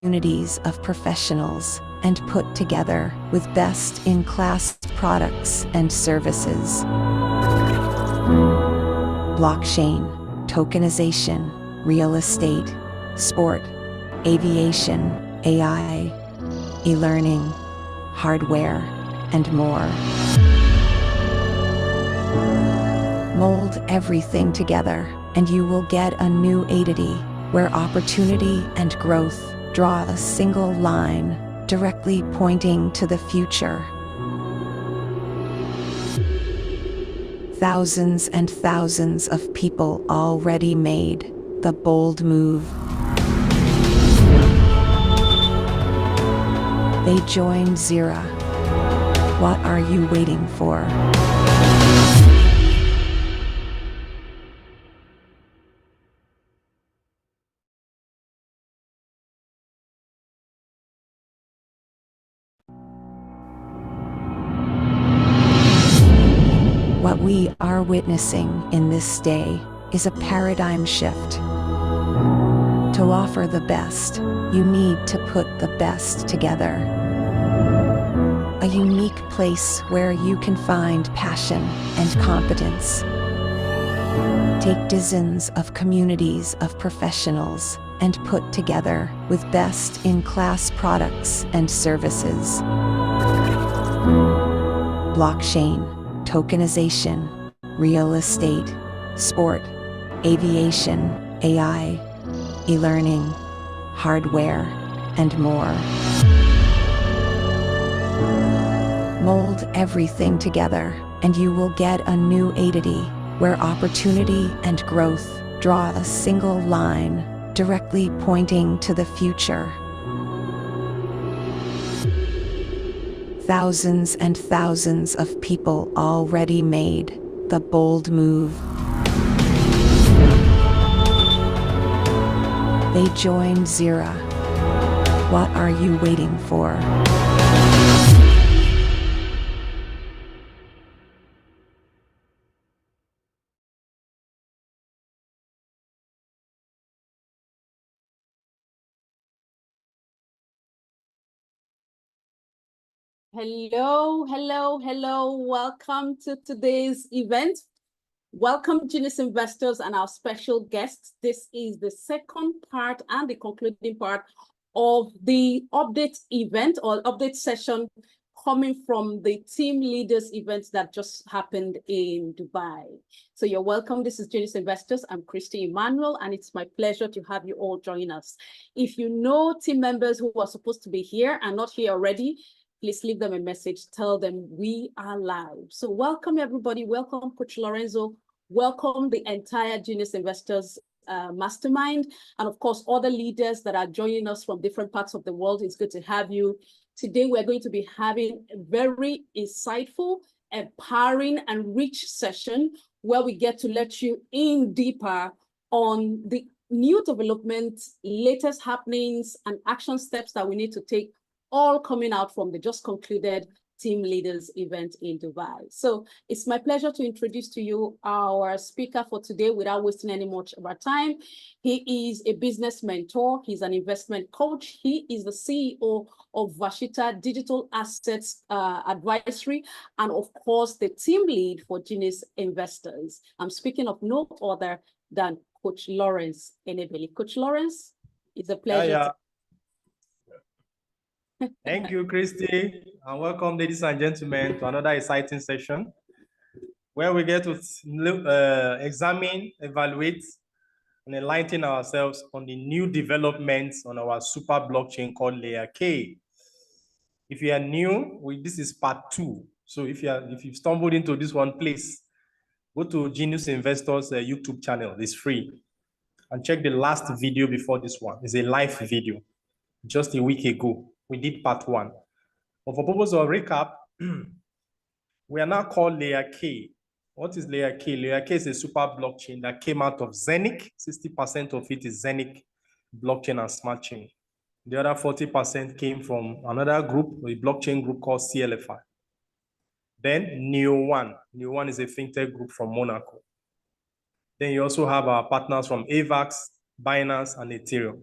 communities of professionals and put together with best-in-class products and services. Blockchain, tokenization, real estate, sport, aviation, AI, e-learning, hardware, and more. Mold everything together, and you will get a new entity where opportunity and growth draw a single line, directly pointing to the future. Thousands and thousands of people already made the bold move. They joined Xera. What are you waiting for? What we are witnessing in this day is a paradigm shift. To offer the best, you need to put the best together. A unique place where you can find passion and competence. Take dozens of communities of professionals and put together with best-in-class products and services. Blockchain, tokenization, real estate, sport, aviation, AI, e-learning, hardware, and more. Mold everything together, and you will get a new entity where opportunity and growth draw a single line, directly pointing to the future. Thousands and thousands of people already made the bold move. They joined Xera. What are you waiting for? Hello. Welcome to today's event. Welcome, Genius investors and our special guests. This is the second part and the concluding part of the update event or update session coming from the team leaders event that just happened in Dubai. So you're welcome. This is Genius Investors. I'm Christy Emmanuel, and it's my pleasure to have you all join us. If you know team members who are supposed to be here and not here already, please leave them a message. Tell them we are live. So welcome, everybody. Welcome, Coach Lorenzo. Welcome the entire Genius Investors Mastermind. And of course, other leaders that are joining us from different parts of the world. It's good to have you. Today, we're going to be having a very insightful, empowering, and rich session where we get to let you in deeper on the new developments, latest happenings, and action steps that we need to take, all coming out from the just concluded team leaders event in Dubai. So it's my pleasure to introduce to you our speaker for today without wasting any much of our time. He is a business mentor. He's an investment coach. He is the CEO of Vashita Digital Assets Advisory, and of course, the team lead for Genius Investors. I'm speaking of no other than Coach Lawrence Enebeli. Coach Lawrence, it's a pleasure. Thank you, Christy, and welcome, ladies and gentlemen, to another exciting session where we get to examine, evaluate, and enlighten ourselves on the new developments on our super blockchain called Layerk. If you are new, this is part 2. So if you've stumbled into this one, please go to Genius Investors YouTube channel. It's free, and check the last video before this one. It's a live video, just a week ago. We did part 1. But for purpose of recap, we are now called Layerk. What is Layerk? Layerk is a super blockchain that came out of Zeniq. 60% of it is Zeniq blockchain and smart chain. The other 40% came from another group, a blockchain group called CLFI. Then Neo1. Neo1 is a fintech group from Monaco. Then you also have our partners from AVAX, Binance, and Ethereum.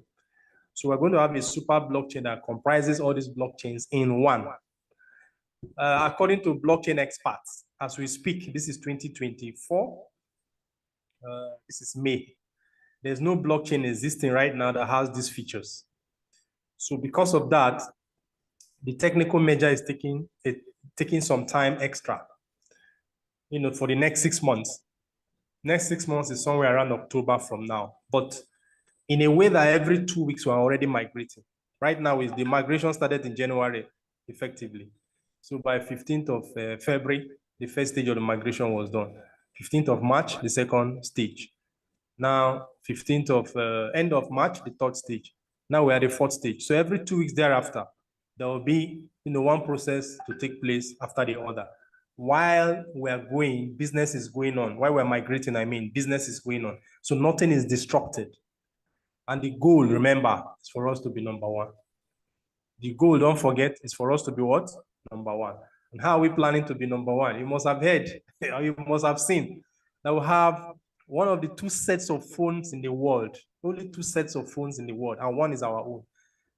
So we're going to have a super blockchain that comprises all these blockchains in one. According to blockchain experts, as we speak, this is 2024. This is May. There's no blockchain existing right now that has these features. So because of that, the technical measure is taking some time extra, for the next 6 months. Next 6 months is somewhere around October from now. But in a way that every 2 weeks we're already migrating. Right now, the migration started in January, effectively. So by 15th of February, the first stage of the migration was done. 15th of March, the second stage. Now, 15th of end of March, the third stage. Now we're at the fourth stage. So every 2 weeks thereafter, there will be one process to take place after the other. While we're going, business is going on. While we're migrating, business is going on. So nothing is disrupted. And the goal, remember, is for us to be number one. The goal, don't forget, is for us to be what? Number one. And how are we planning to be number one? You must have heard, or you must have seen, that we have one of the 2 sets of phones in the world, only 2 sets of phones in the world, and one is our own,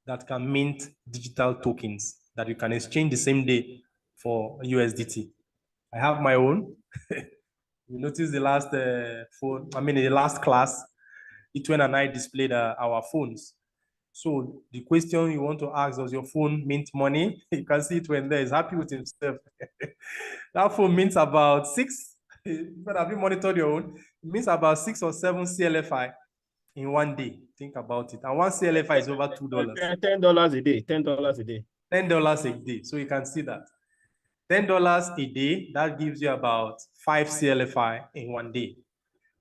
that can mint digital tokens that you can exchange the same day for USDT. I have my own. You notice the last the last class, Itwen and I displayed our phones. So the question you want to ask, does your phone mint money? You can see Itwen there, he's happy with himself. That phone mints about 6, but have you monitored your own? It means about 6 or 7 CLFI in one day. Think about it. And one CLFI is over $2. $10 a day. $10 a day. $10 a day. So you can see that. $10 a day, that gives you about 5 CLFI in one day.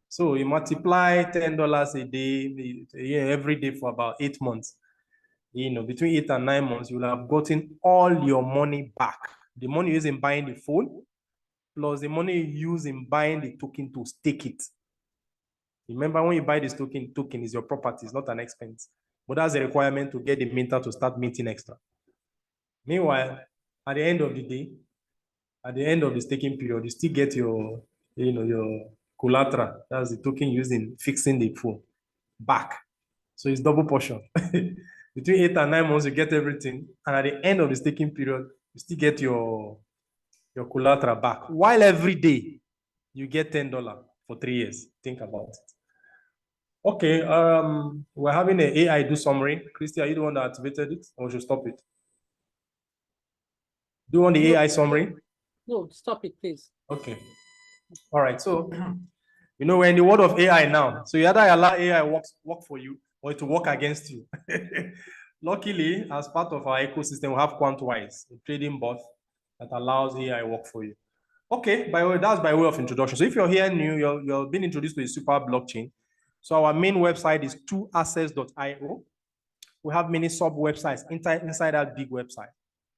So you multiply $10 a day every day for about 8 months. Between 8 and 9 months, you will have gotten all your money back. The money you use in buying the phone, plus the money you use in buying the token to stake it. Remember, when you buy this token is your property, it's not an expense. But that's a requirement to get the minter to start minting extra. Meanwhile, at the end of the day, at the end of the staking period, you still get your collateral. That's the token used in fixing the phone back. So it's double portion. Between 8 and 9 months, you get everything. And at the end of the staking period, you still get your collateral back. While every day, you get $10 for 3 years. Think about it. Okay, we're having an AI do summary. Christy, are you the one that activated it, or should stop it? Do you want the AI summary? No, stop it, please. Okay. All right. So, we're in the world of AI now. So you either allow AI work for you, or it will work against you. Luckily, as part of our ecosystem, we have Quantwise, a trading bot that allows AI work for you. Okay, that's by way of introduction. So if you're here new, you're being introduced to a super blockchain. So our main website is 2access.io. We have many sub-websites inside that big website.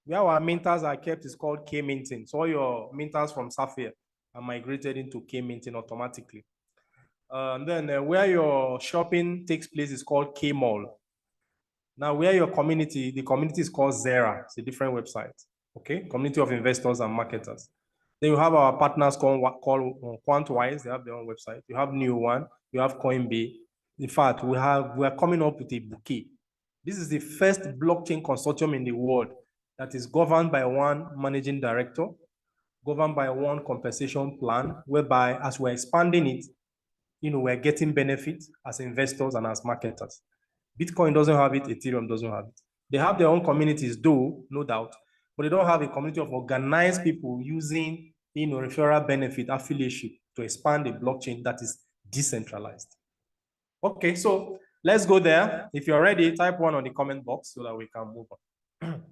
Where our minters are kept is called K-minting. So all your minters from Safir are migrated into K-minting automatically. And then where your shopping takes place is called K-mall. Now, where your community, the community is called Xera. It's a different website. Okay, community of investors and marketers. Then you have our partners called Quantwise. They have their own website. You have New One. You have Coinbase. In fact, we are coming up with a bouquet. This is the first blockchain consortium in the world that is governed by one managing director, governed by one compensation plan, whereby as we're expanding it, we're getting benefits as investors and as marketers. Bitcoin doesn't have it, Ethereum doesn't have it. They have their own communities, though, no doubt, but they don't have a community of organized people using, referral benefit affiliation to expand a blockchain that is decentralized. Okay, so let's go there. If you're ready, type 1 on the comment box so that we can move on.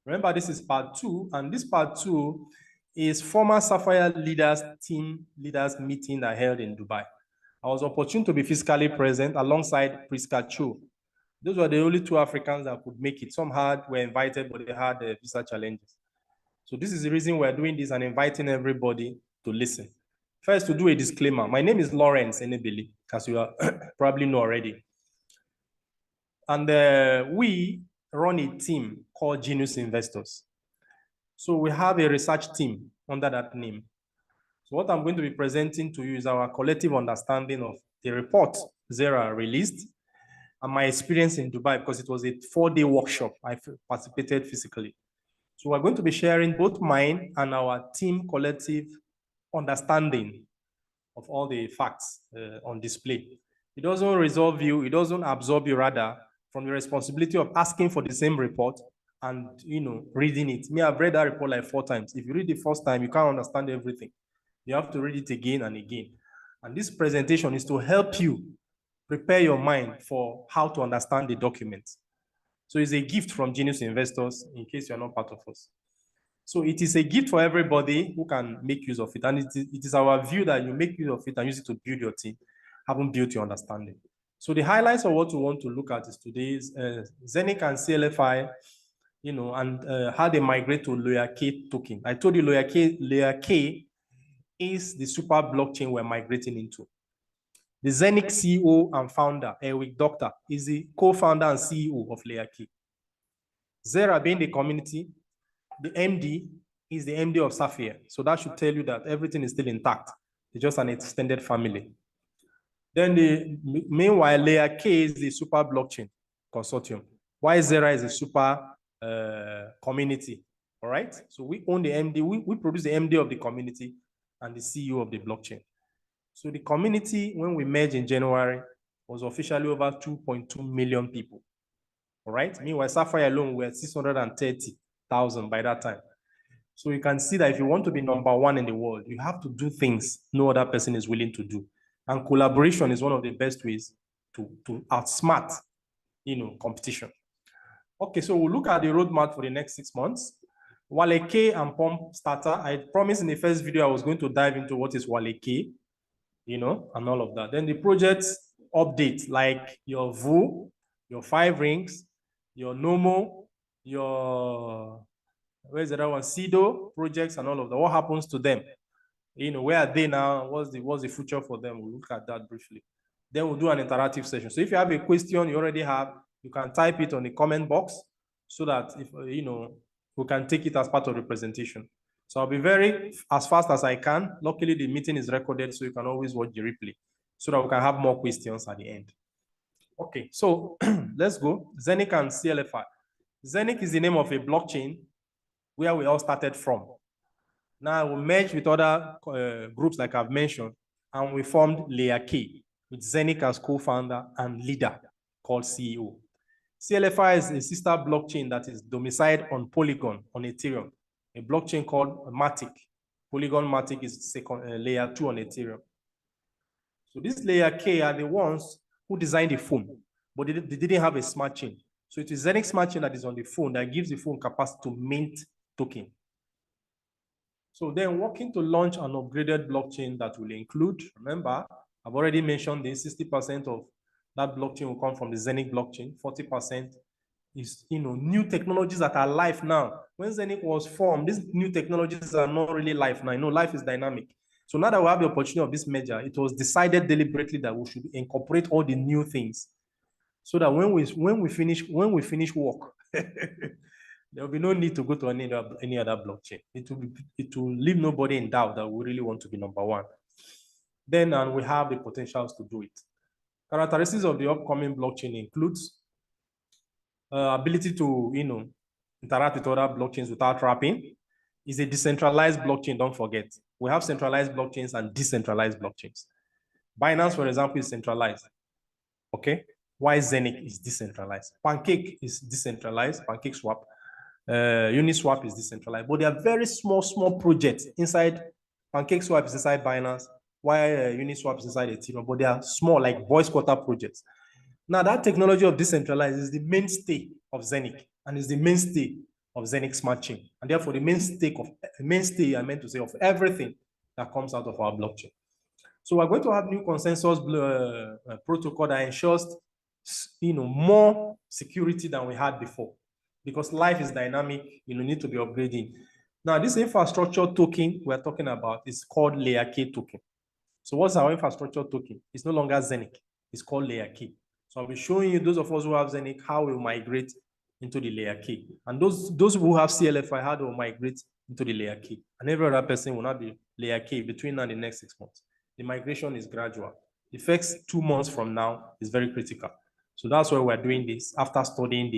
Remember, this is part 2, and this part 2 is former Sapphire team leaders meeting that held in Dubai. I was opportune to be physically present alongside Priska Cho. Those were the only 2 Africans that could make it. Some were invited, but they had visa challenges. So this is the reason we're doing this and inviting everybody to listen. First, to do a disclaimer. My name is Lawrence Enebili, as you probably know already. And we run a team called Genius Investors. So we have a research team under that name. So what I'm going to be presenting to you is our collective understanding of the report Xera released, and my experience in Dubai, because it was a 4-day workshop. I participated physically. So we're going to be sharing both mine and our team collective understanding of all the facts on display. It doesn't resolve you, it doesn't absorb you, rather, from the responsibility of asking for the same report and reading it. Me, I've read that report like 4 times. If you read the first time, you can't understand everything. You have to read it again and again. And this presentation is to help you prepare your mind for how to understand the document. So it's a gift from Genius Investors, in case you're not part of us. So it is a gift for everybody who can make use of it. And it is our view that you make use of it and use it to build your team, having built your understanding. So the highlights of what we want to look at is today's Zeniq and CLFI, and how they migrate to Layerk token. I told you Layerk is the super blockchain we're migrating into. The Zeniq CEO and founder, Eric Doctor, is the co-founder and CEO of Layerk. Xera being the community, the MD is the MD of Safir. So that should tell you that everything is still intact. It's just an extended family. Then meanwhile, Layerk is the super blockchain consortium. While Xera is a super community. All right. So we own the MD, we produce the MD of the community and the CEO of the blockchain. So the community, when we merged in January, was officially over 2.2 million people. All right. Meanwhile, Sapphire alone, we were 630,000 by that time. So you can see that if you want to be #1 in the world, you have to do things no other person is willing to do. And collaboration is one of the best ways to outsmart, competition. Okay, so we'll look at the roadmap for the next 6 months. Layerk and Pump Starter. I promised in the first video I was going to dive into what is Layerk, and all of that. Then the project update, like your VU, your 5 rings, your NOMO, your where's the other one? CEDO projects and all of that. What happens to them? Where are they now? What's the future for them? We'll look at that briefly. Then we'll do an interactive session. So if you have a question you already have, you can type it on the comment box so that if we can take it as part of the presentation. So I'll be as fast as I can. Luckily, the meeting is recorded, so you can always watch the replay so that we can have more questions at the end. Okay, so let's go. Zeniq and CLFI. Zeniq is the name of a blockchain where we all started from. Now we merged with other groups like I've mentioned, and we formed Layerk with Zeniq as co-founder and leader called CEO. CLFI is a sister blockchain that is domiciled on Polygon on Ethereum, a blockchain called Matic. Polygon Matic is layer 2 on Ethereum. So this Layerk are the ones who designed the phone, but they didn't have a smart chain. So it is Zeniq smart chain that is on the phone that gives the phone capacity to mint token. So then working to launch an upgraded blockchain that will include, remember, I've already mentioned this, 60% of that blockchain will come from the Zeniq blockchain, 40% is new technologies that are live now. When Zeniq was formed, these new technologies are not really live now. Life is dynamic. So now that we have the opportunity of this merger, it was decided deliberately that we should incorporate all the new things so that when we finish work, there will be no need to go to any other blockchain. It will leave nobody in doubt that we really want to be #1. Then we have the potentials to do it. Characteristics of the upcoming blockchain includes ability to interact with other blockchains without wrapping. It's a decentralized blockchain, don't forget. We have centralized blockchains and decentralized blockchains. Binance, for example, is centralized. Okay? Why Zeniq is decentralized? Pancake is decentralized, Pancake Swap. Uniswap is decentralized, but they are very small projects inside. Pancake Swap is inside Binance, while Uniswap is inside Ethereum, but they are small, like voice quarter projects. Now, that technology of decentralized is the mainstay of Zeniq and is the mainstay of Zeniq Smart Chain, and therefore the mainstay, I meant to say, of everything that comes out of our blockchain. So we're going to have new consensus protocol that ensures, more security than we had before, because life is dynamic. You need to be upgrading. Now, this infrastructure token we're talking about is called Layerk token. So what's our infrastructure token? It's no longer Zeniq. It's called Layerk. So I'll be showing you, those of us who have Zeniq, how we'll migrate into the Layerk. And those who have CLFI, how they will migrate into the Layerk. And every other person will not be Layerk between now and the next 6 months. The migration is gradual. The first 2 months from now is very critical. So that's why we're doing this after studying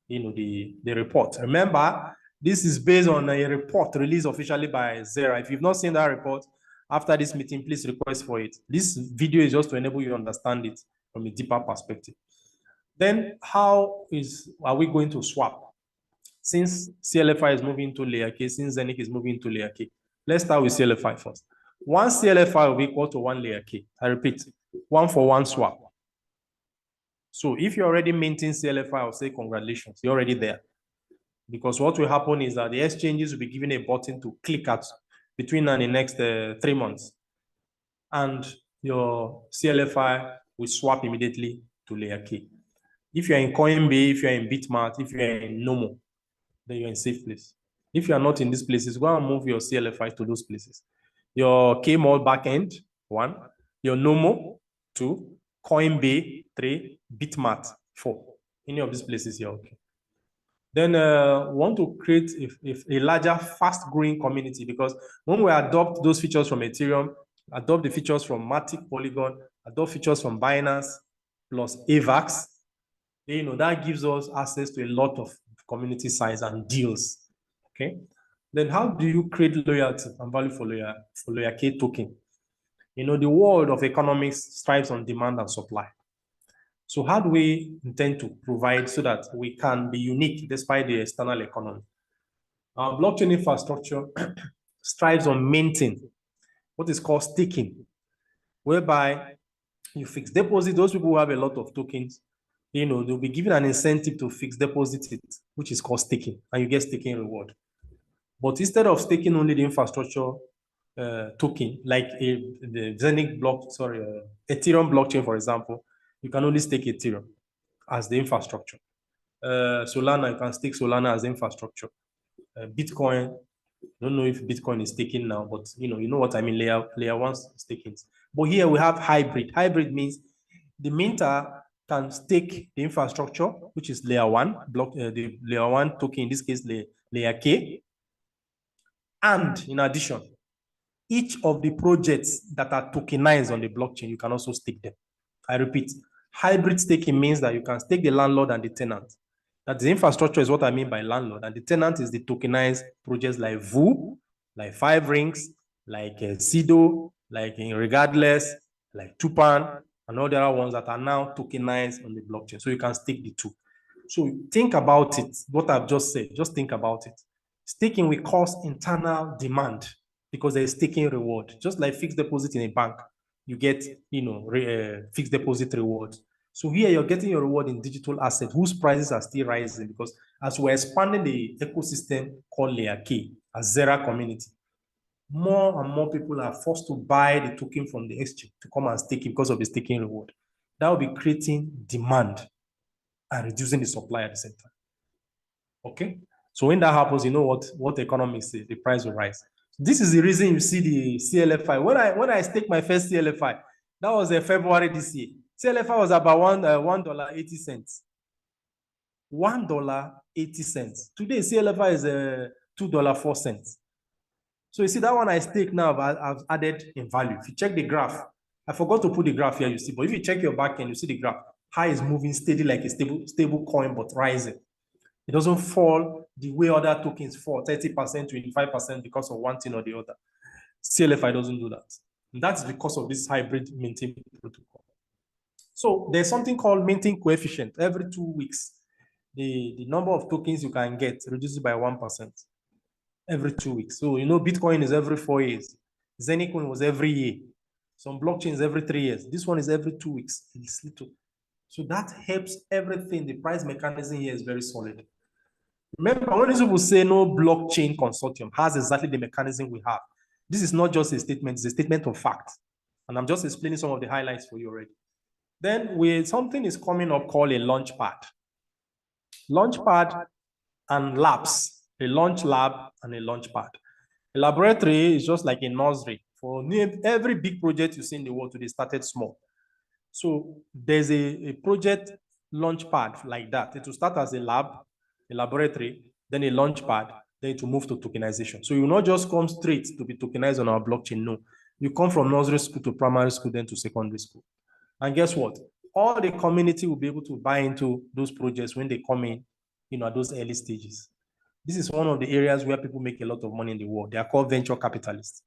the report. Remember, this is based on a report released officially by Xera. If you've not seen that report, after this meeting, please request for it. This video is just to enable you to understand it from a deeper perspective. Then how are we going to swap? Since CLFI is moving to layer K, since Zeniq is moving to layer K, let's start with CLFI first. One CLFI will be equal to one layer K. I repeat, 1-for-1 swap. So if you're already minting CLFI, I'll say congratulations, you're already there. Because what will happen is that the exchanges will be given a button to click at between the next 3 months. And your CLFI will swap immediately to layer K. If you're in Coinbase, if you're in Bitmart, if you're in Nomo, then you're in safe place. If you are not in these places, go and move your CLFI to those places. Your KMall backend, 1. Your Nomo, 2. Coinbase, 3. Bitmart, 4. Any of these places here, okay. Then we want to create a larger, fast-growing community, because when we adopt those features from Ethereum, adopt the features from Matic, Polygon, adopt features from Binance, plus AVAX, that gives us access to a lot of community size and deals, okay? Then how do you create loyalty and value for layer K token? The world of economics strives on demand and supply. So how do we intend to provide so that we can be unique despite the external economy? Our blockchain infrastructure strives on maintaining what is called staking, whereby you fix deposit. Those people who have a lot of tokens, they'll be given an incentive to fix deposit it, which is called staking, and you get staking reward. But instead of staking only the infrastructure token, like the Zeniq Ethereum blockchain, for example, you can only stake Ethereum as the infrastructure. Solana, you can stake Solana as the infrastructure. Bitcoin, I don't know if Bitcoin is staking now, but you know what I mean, layer 1 staking. But here we have hybrid. Hybrid means the minter can stake the infrastructure, which is layer 1 block, the layer 1 token, in this case layer K. And in addition, each of the projects that are tokenized on the blockchain, you can also stake them. I repeat, hybrid staking means that you can stake the landlord and the tenant. That the infrastructure is what I mean by landlord, and the tenant is the tokenized projects like VU, like 5 Rings, like Sido, like Regardless, like Tupan, and all the other ones that are now tokenized on the blockchain. So you can stake the two. So think about it, what I've just said, just think about it. Staking will cause internal demand because there is staking reward. Just like fixed deposit in a bank, you get, fixed deposit rewards. So here you're getting your reward in digital assets whose prices are still rising, because as we're expanding the ecosystem called Layer K, a Xera community, more and more people are forced to buy the token from the exchange to come and stake it because of the staking reward. That will be creating demand and reducing the supply at the same time. Okay? So when that happens, you know what economics say, the price will rise. This is the reason you see the CLFI. When I staked my first CLFI, that was February this year. CLFI was about $1.80. $1.80. Today, CLFI is $2.04. So you see that one I stake now, I've added in value. If you check the graph, I forgot to put the graph here, you see, but if you check your backend, you see the graph. High is moving steady like a stable coin, but rising. It doesn't fall the way other tokens fall, 30%, 25% because of one thing or the other. CLFI doesn't do that. And that's because of this hybrid minting protocol. So there's something called minting coefficient. Every 2 weeks, the number of tokens you can get reduces by 1%. Every 2 weeks. So, Bitcoin is every 4 years. Zeniq was every year. Some blockchains every 3 years. This one is every 2 weeks. It's little. So that helps everything. The price mechanism here is very solid. Remember, when these people say no blockchain consortium has exactly the mechanism we have, this is not just a statement, it's a statement of fact. And I'm just explaining some of the highlights for you already. Then something is coming up called a launchpad. Launchpad and labs, a launch lab and a launchpad. A laboratory is just like a nursery. For every big project you see in the world today started small. So there's a project launchpad like that. It will start as a lab, a laboratory, then a launchpad, then it will move to tokenization. So you will not just come straight to be tokenized on our blockchain, no. You come from nursery school to primary school, then to secondary school. And guess what? all the community will be able to buy into those projects when they come in, at those early stages. This is one of the areas where people make a lot of money in the world. They are called venture capitalists.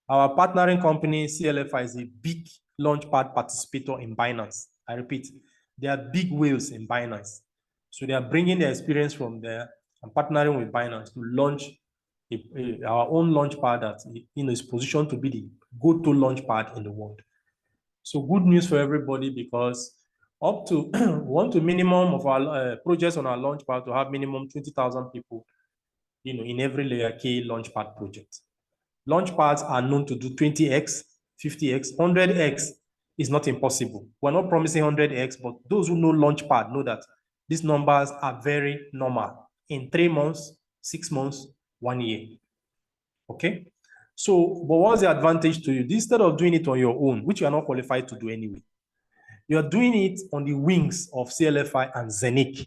Our partnering company, CLFI, is a big launchpad participator in Binance. I repeat, they are big whales in Binance. So they are bringing their experience from there and partnering with Binance to launch our own launchpad that is positioned to be the go-to launchpad in the world. So good news for everybody, because up to want to minimum of our projects on our launchpad to have minimum 20,000 people, in every Layerk launchpad project. Launchpads are known to do 20x, 50x, 100x is not impossible. We're not promising 100x, but those who know Launchpad know that these numbers are very normal in 3 months, 6 months, 1 year. Okay? So, but what's the advantage to you? Instead of doing it on your own, which you are not qualified to do anyway, you're doing it on the wings of CLFI and Zeniq.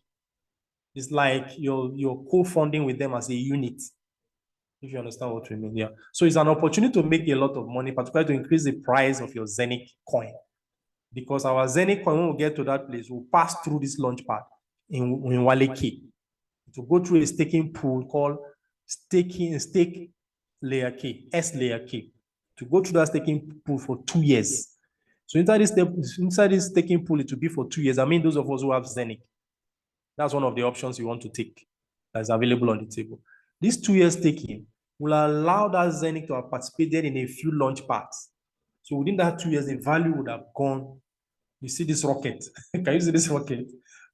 It's like you're co-funding with them as a unit, if you understand what we mean. Yeah. So it's an opportunity to make a lot of money, particularly to increase the price of your Zeniq coin. Because our Zeniq coin, when we get to that place, will pass through this launchpad in Layerk to go through a staking pool called stake Layerk, Layerk, to go through that staking pool for 2 years. So inside this staking pool, it will be for 2 years. I mean, those of us who have Zeniq, that's one of the options you want to take that's available on the table. This 2 years staking will allow that Zeniq to have participated in a few launch pads. So within that 2 years, the value would have gone. You see this rocket? Can you see this rocket?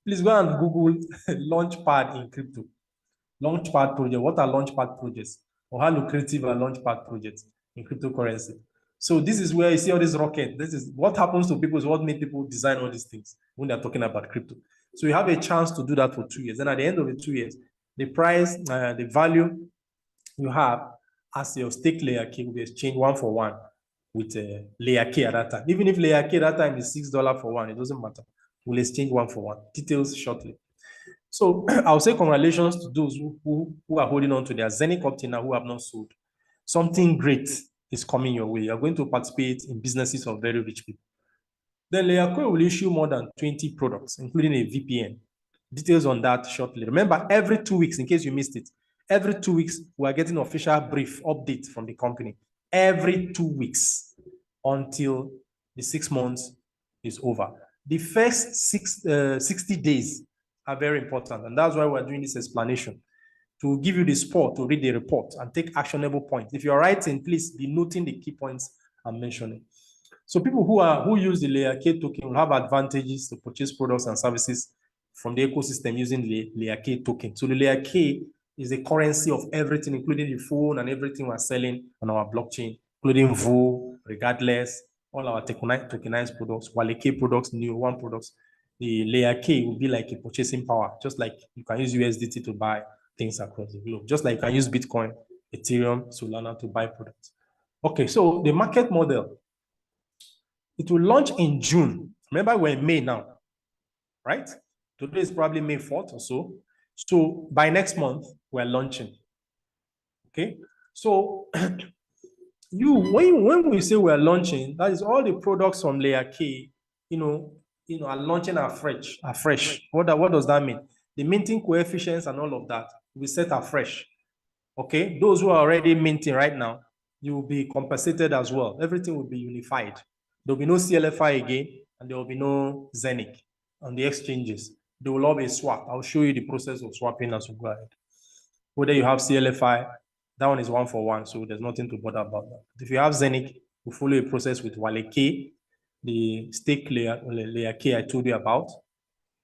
Please go and Google launchpad in crypto. Launchpad project. What are launchpad projects? Or how lucrative are launchpad projects in cryptocurrency? So this is where you see all this rocket. This is what happens to people, is what made people design all these things when they're talking about crypto. So you have a chance to do that for 2 years. And at the end of the 2 years, the price, the value you have as your stake Layerk will be exchanged 1 for 1 with Layerk at that time. Even if Layerk at that time is $6 for 1, it doesn't matter. We'll exchange 1 for 1. Details shortly. So I'll say congratulations to those who are holding on to their Zeniq opt-in now, who have not sold. Something great is coming your way. You're going to participate in businesses of very rich people. Then Layerk will issue more than 20 products, including a VPN. Details on that shortly. Remember, every 2 weeks, in case you missed it, every 2 weeks, we are getting official brief update from the company. Every 2 weeks until the 6 months is over. The first 60 days are very important, and that's why we're doing this explanation, to give you the support to read the report and take actionable points. If you're writing, please be noting the key points I'm mentioning. So people who use the Layerk token will have advantages to purchase products and services from the ecosystem using the Layerk token. So the Layerk is the currency of everything, including the phone and everything we're selling on our blockchain, including VO, regardless, all our tokenized products, Layerk products, new one products. The Layerk will be like a purchasing power, just like you can use USDT to buy things across the globe, just like you can use Bitcoin, Ethereum, Solana to buy products. Okay, so the market model, it will launch in June. Remember, we're in May now, right? Today is probably May 4th or so. So by next month, we're launching. Okay, so when we say we're launching, that is all the products from Layerk, are launching afresh. What does that mean? The minting coefficients and all of that will set afresh. Okay, those who are already minting right now, you will be compensated as well. Everything will be unified. There will be no CLFI again, and there will be no Zeniq on the exchanges. They will all be swapped. I'll show you the process of swapping as we go ahead. Whether you have CLFI, that one is 1 for 1, so there's nothing to bother about that. If you have Zeniq, you follow a process with Layerk, the stake Layerk I told you about,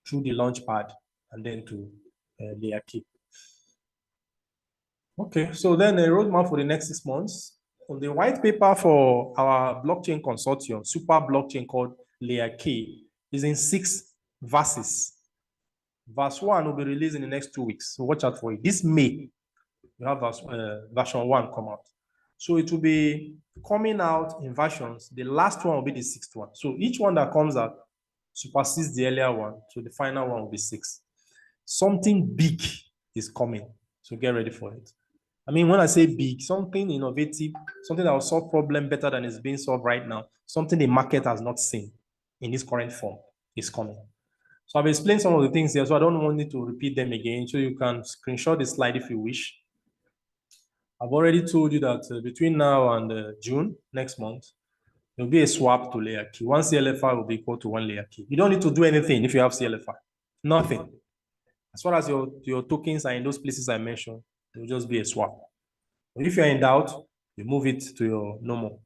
through the launchpad, and then to Layerk. Okay, so then a roadmap for the next 6 months. On the white paper for our blockchain consortium, super blockchain called Layerk, is in 6 verses. Verse 1 will be released in the next 2 weeks, so watch out for it. This May, we have version 1 come out. So it will be coming out in versions. The last one will be the 6th one. So each one that comes out supersedes the earlier one, so the final one will be 6. Something big is coming, so get ready for it. I mean, when I say big, something innovative, something that will solve problem better than is being solved right now, something the market has not seen in its current form. is coming. So I've explained some of the things here, so I don't want you to repeat them again. So you can screenshot the slide if you wish. I've already told you that between now and June, next month, there'll be a swap to Layerk. One CLFI will be equal to one Layerk. You don't need to do anything if you have CLFI. Nothing. As far as your tokens are in those places I mentioned, there will just be a swap. But if you're in doubt, you move it to your normal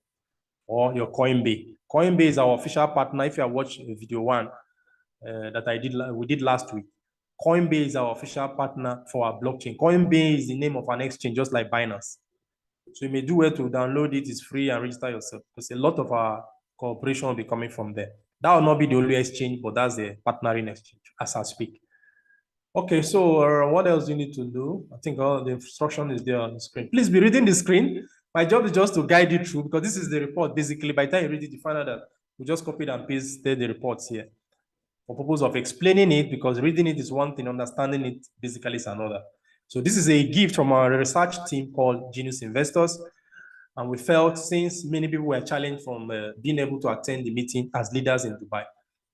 or your Coinbase. Coinbase is our official partner. If you have watched video one that we did last week, Coinbase is our official partner for our blockchain. Coinbase is the name of an exchange, just like Binance. So you may do well to download it. It's free and register yourself, because a lot of our cooperation will be coming from there. That will not be the only exchange, but that's the partnering exchange as I speak. Okay, so what else do you need to do? I think all the instruction is there on the screen. Please be reading the screen. My job is just to guide you through, because this is the report. Basically, by the time you read it, you find out that we just copied and pasted the reports here for purpose of explaining it, because reading it is one thing, understanding it basically is another. So this is a gift from our research team called Genius Investors. And we felt, since many people were challenged from being able to attend the meeting as leaders in Dubai,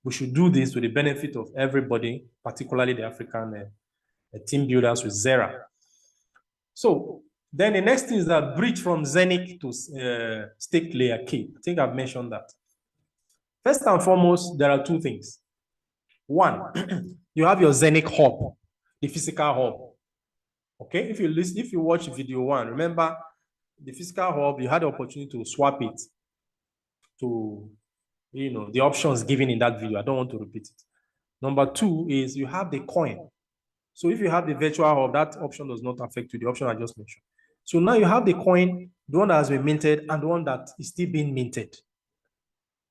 we should do this to the benefit of everybody, particularly the African team builders with Xera. So then the next thing is that bridge from Zeniq to stake Layerk. I think I've mentioned that. First and foremost, there are two things. One, you have your Zeniq hub, the physical hub. Okay, if you watch video one, remember the physical hub, you had the opportunity to swap it to, the options given in that video. I don't want to repeat it. Number two is you have the coin. So if you have the virtual hub, that option does not affect you, the option I just mentioned. So now you have the coin, the one that has been minted and the one that is still being minted.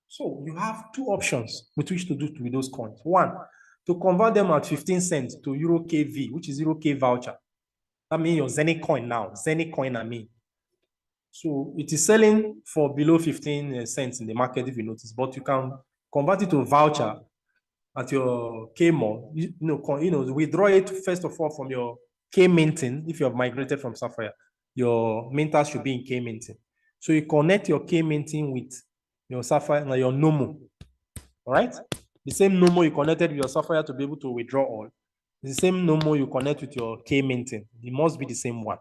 So you have two options with which to do with those coins. One, to convert them at 15 cents to Euro KV, which is Euro K voucher. That means your Zeniq coin now, Zeniq coin I mean. So it is selling for below 15 cents in the market, if you notice, but you can convert it to voucher at your K-Mall. Withdraw it first of all from your K-Minting. If you have migrated from Safir, your minters should be in K-Minting. So you connect your K-Minting with your Safir and your Nomo. All right? The same Nomo you connected with your Safir to be able to withdraw all. The same Nomo you connect with your K-Minting. It must be the same one.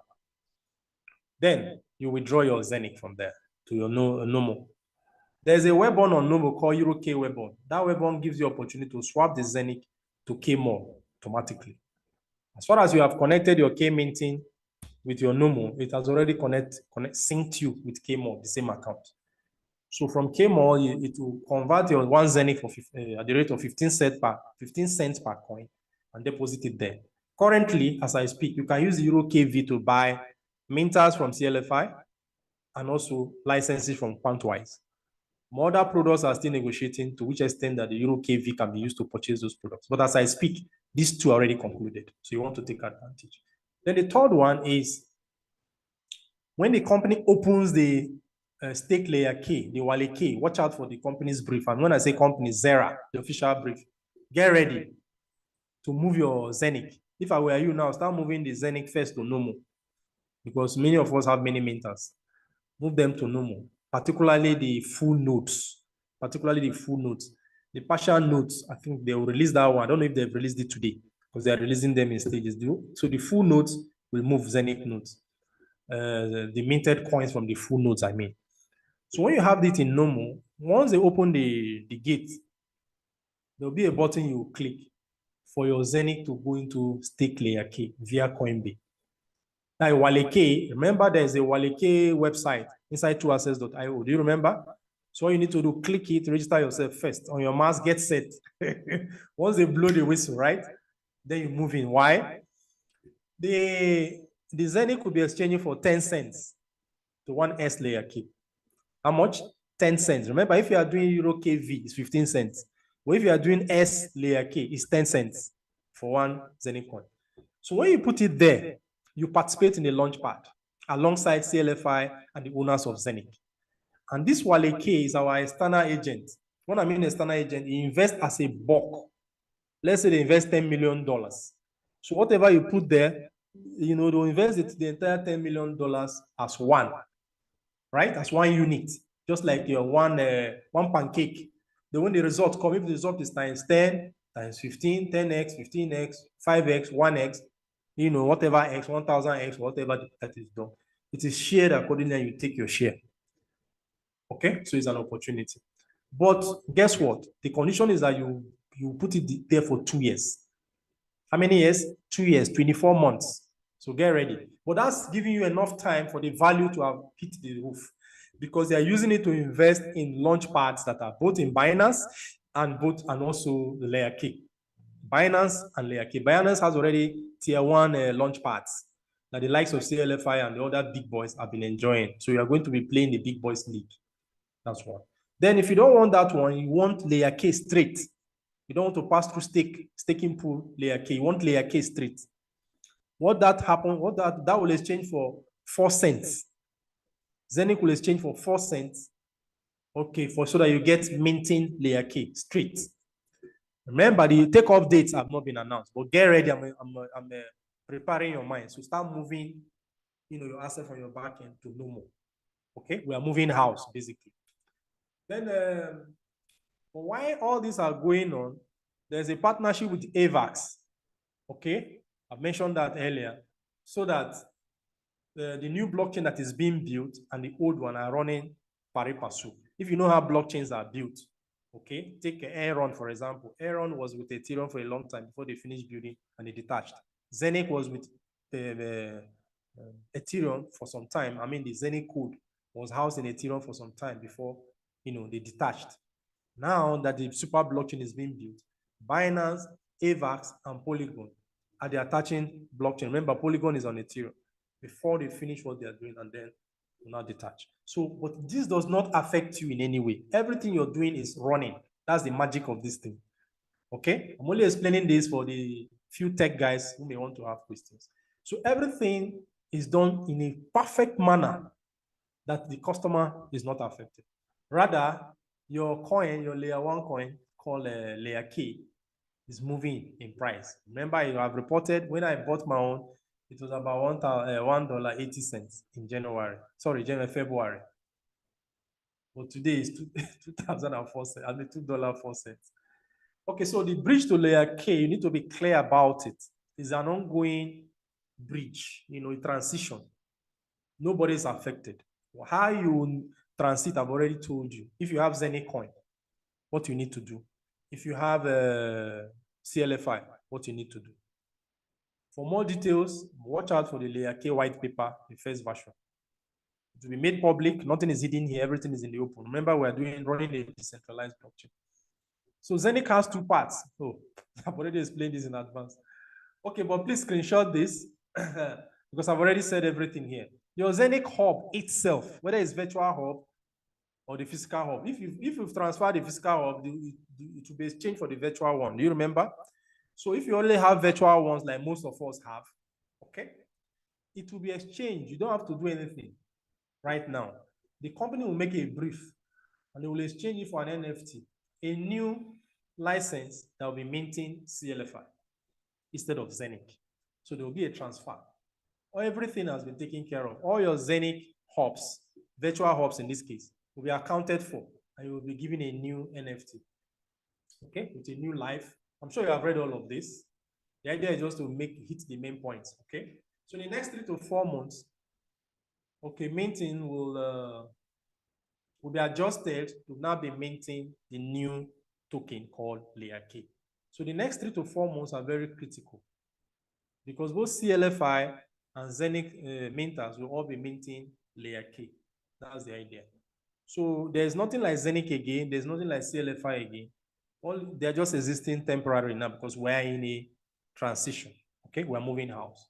Then you withdraw your Zeniq from there to your Nomo. There's a web-on on Nomo called Euro K web-on. That web-on gives you opportunity to swap the Zeniq to K-Mall automatically. As far as you have connected your K-Minting with your Nomo, it has already synced you with K-Mall, the same account. So from K-Mall, it will convert your one Zeniq for at the rate of 15 cents per coin and deposit it there. Currently, as I speak, you can use Euro KV to buy minters from CLFI and also licenses from Quantwise. More other products are still negotiating to which extent that the Euro KV can be used to purchase those products. But as I speak, these two are already concluded. So you want to take advantage. Then the third one is when the company opens the stake Layerk, the Wale K, watch out for the company's brief. And when I say company, Xera, the official brief, get ready to move your Zeniq. If I were you now, start moving the Zeniq first to Nomo, because many of us have many minters. Move them to Nomo, particularly the full notes. The partial notes, I think they will release that one. I don't know if they've released it today, because they are releasing them in stages. So the full notes will move Zeniq notes. The minted coins from the full notes, I mean. So when you have it in Nomo, once they open the gate, there'll be a button you click for your Zeniq to go into stake Layerk via Coinbase. Now, Wale K, remember there's a Wale K website inside trueaccess.io. Do you remember? So all you need to do, click it, register yourself first on your mouse, get set. Once they blow the whistle, right? Then you move in. Why? The Zeniq could be exchanging for 10 cents to one S Layerk. How much? 10 cents. Remember, if you are doing Euro KV, it's 15 cents. But if you are doing S Layerk, it's 10 cents for one Zeniq coin. So when you put it there, you participate in the launch pad alongside CLFI and the owners of Zeniq. And this Wale K is our external agent. When I mean external agent, he invests as a bulk. Let's say they invest $10 million. So whatever you put there, they'll invest the entire $10 million as one, right? As one unit, just like your one pancake Then when the result come, if the result is times 10, times 15, 10x, 15x, 5x, 1x, you know, whatever x, 1000x, whatever that is done, it is shared accordingly and you take your share. Okay, so it's an opportunity. But guess what? The condition is that you put it there for 2 years. How many years? 2 years, 24 months. So get ready. But that's giving you enough time for the value to have hit the roof, because they are using it to invest in launch pads that are both in Binance and also the Layerk. Binance and Layerk. Binance has already tier 1 launch pads that the likes of CLFI and the other big boys have been enjoying. So you are going to be playing the big boys league. That's one. Then if you don't want that one, you want Layerk straight. You don't want to pass through staking pool Layerk. You want Layerk straight. What that will exchange for 4 cents. Zeniq will exchange for 4 cents. Okay, so that you get minting Layerk straight. Remember, the takeoff dates have not been announced, but get ready. I'm preparing your mind. So start moving, your asset from your back end to no more. Okay, we are moving house basically. Then, why all these are going on? There's a partnership with AVAX. Okay, I've mentioned that earlier, so that the new blockchain that is being built and the old one are running pari passu. If you know how blockchains are built, okay, take Aaron for example. Aaron was with Ethereum for a long time before they finished building and they detached. Zeniq was with Ethereum for some time. I mean, the Zeniq code was housed in Ethereum for some time before they detached. Now that the super blockchain is being built, Binance, AVAX, and Polygon are the attaching blockchain. Remember, Polygon is on Ethereum before they finish what they are doing, and then now detach. So, but this does not affect you in any way. Everything you're doing is running. That's the magic of this thing. Okay, I'm only explaining this for the few tech guys who may want to have questions. So everything is done in a perfect manner that the customer is not affected. Rather, your coin, your layer 1 coin called Layerk, is moving in price. Remember, you have reported when I bought my own, it was about $1.80 in January. Sorry, February. But today is 2004 cents. I mean $2.04. Okay, so the bridge to Layerk, you need to be clear about it. It's an ongoing bridge, a transition. Nobody is affected. How you transit, I've already told you. If you have Zeniq coin, what you need to do. If you have CLFI, what you need to do. For more details, watch out for the Layerk white paper, the first version. It will be made public. Nothing is hidden here. Everything is in the open. Remember, we're running a decentralized blockchain. So Zeniq has 2 parts. Oh, I've already explained this in advance. Okay, but please screenshot this because I've already said everything here. Your Zeniq hub itself, whether it's virtual hub or the physical hub, if you've transferred the physical hub, it will be exchanged for the virtual one. Do you remember? So if you only have virtual ones like most of us have, okay, it will be exchanged. You don't have to do anything right now. The company will make a brief and they will exchange it for an NFT, a new license that will be minting CLFI instead of Zeniq. So there will be a transfer. Everything has been taken care of. All your Zeniq hubs, virtual hubs in this case, will be accounted for and you will be given a new NFT. Okay, with a new life. I'm sure you have read all of this. The idea is just to hit the main points. Okay, so in the next 3 to 4 months, okay, minting will be adjusted to now be minting the new token called Layerk. So the next 3 to 4 months are very critical because both CLFI and Zeniq minters will all be minting Layerk. That's the idea. So there's nothing like Zeniq again. There's nothing like CLFI again. They're just existing temporarily now because we're in a transition. Okay, we're moving house.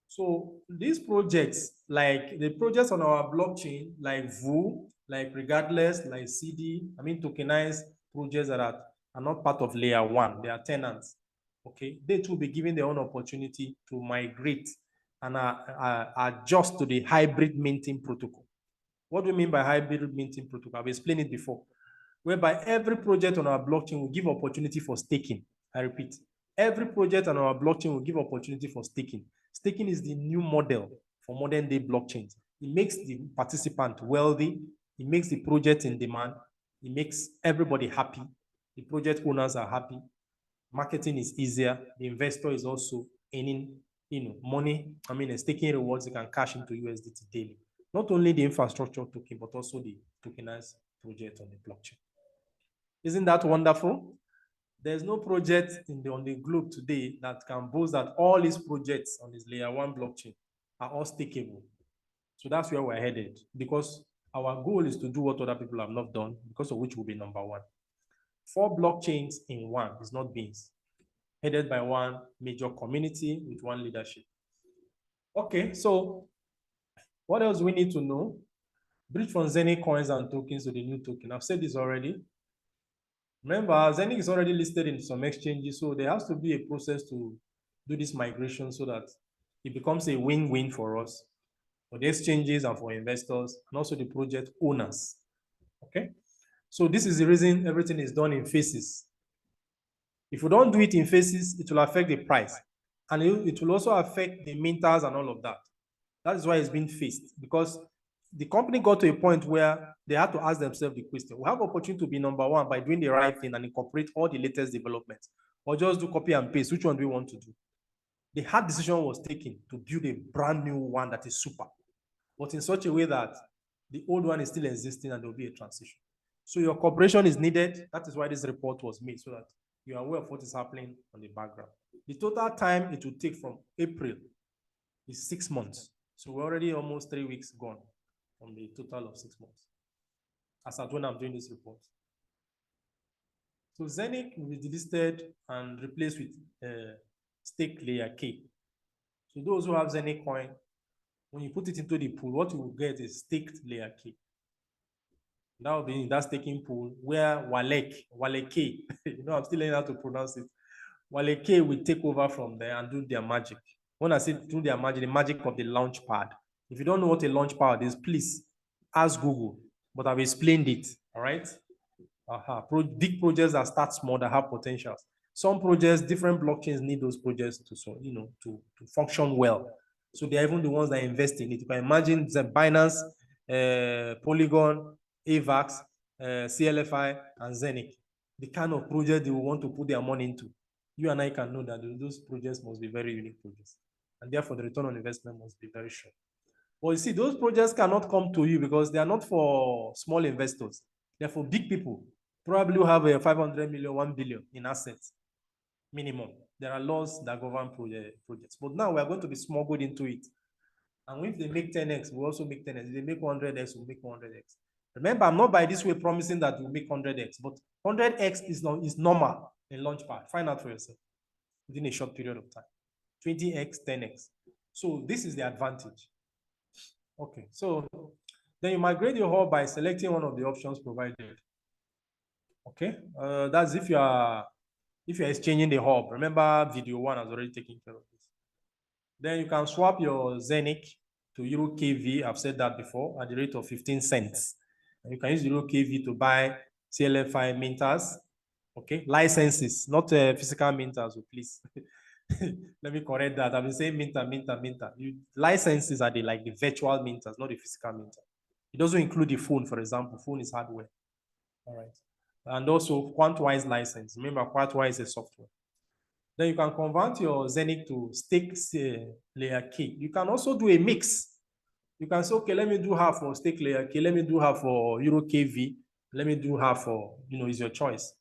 So these projects, like the projects on our blockchain, like VU, like Regardless, like CD, tokenized projects that are not part of layer 1, they are tenants. Okay, they too will be given their own opportunity to migrate and adjust to the hybrid minting protocol. What do we mean by hybrid minting protocol? I've explained it before, whereby every project on our blockchain will give opportunity for staking. I repeat, every project on our blockchain will give opportunity for staking. Staking is the new model for modern day blockchains. It makes the participant wealthy. It makes the project in demand. It makes everybody happy. The project owners are happy. Marketing is easier. The investor is also earning, money. Staking rewards. They can cash into USDT daily. Not only the infrastructure token, but also the tokenized project on the blockchain. Isn't that wonderful? There's no project on the globe today that can boast that all these projects on this layer 1 blockchain are all stakeable. So that's where we're headed, because our goal is to do what other people have not done, because of which we'll be number 1. 4 blockchains in one is not beans, headed by one major community with one leadership. Okay, so what else do we need to know? Bridge from Zeniq coins and tokens to the new token. I've said this already. Remember, Zeniq is already listed in some exchanges, so there has to be a process to do this migration so that it becomes a win-win for us, for the exchanges and for investors, and also the project owners. Okay, so this is the reason everything is done in phases. If we don't do it in phases, it will affect the price, and it will also affect the minters and all of that. That is why it's been phased, because the company got to a point where they had to ask themselves the question: we have opportunity to be number 1 by doing the right thing and incorporate all the latest developments, or just do copy and paste? Which one do we want to do? The hard decision was taken to build a brand new one that is super, but in such a way that the old one is still existing and there will be a transition. So your cooperation is needed. That is why this report was made, so that you are aware of what is happening on the background. The total time it will take from April is 6 months. So we're already almost 3 weeks gone from the total of 6 months, as at when I'm doing this report. So Zeniq will be delisted and replaced with stake layer K. So those who have Zeniq coin, when you put it into the pool, what you will get is staked layer K. That will be in that staking pool where Layerk, I'm still learning how to pronounce it. Layerk will take over from there and do their magic. When I say do their magic, the magic of the launch pad. If you don't know what a launch pad is, please ask Google, but I've explained it, all right? Big projects that start small, that have potentials. Some projects, different blockchains need those projects to function well. So they're even the ones that invest in it. You can imagine the Binance, Polygon, AVAX, CLFI, and Zeniq, the kind of project they will want to put their money into. You and I can know that those projects must be very unique projects, and therefore the return on investment must be very short. But you see, those projects cannot come to you because they are not for small investors. They're for big people, probably who have a 500 million, 1 billion in assets, minimum. There are laws that govern projects. But now we are going to be smuggled into it. And if they make 10x, we also make 10x. If they make 100x, we'll make 100x. Remember, I'm not by this way promising that we'll make 100x, but 100x is normal in Launchpad. Find out for yourself within a short period of time. 20x, 10x. So this is the advantage. Okay, so then you migrate your hub by selecting one of the options provided. Okay, that's if you're exchanging the hub. Remember, video 1 has already taken care of this. Then you can swap your Zeniq to Euro KV. I've said that before, at the rate of 15 cents. And you can use Euro KV to buy CLFI minters. Okay, licenses, not physical minters, so please. Let me correct that. I've been saying minter. Licenses are like the virtual minters, not the physical minter. It doesn't include the phone, for example. Phone is hardware. All right. And also Quantwise license. Remember, Quantwise is software. Then you can convert your Zeniq to stake layer K. You can also do a mix. You can say, okay, let me do half for stake layer K. Let me do half for Euro KV. Let me do half for, it's your choice.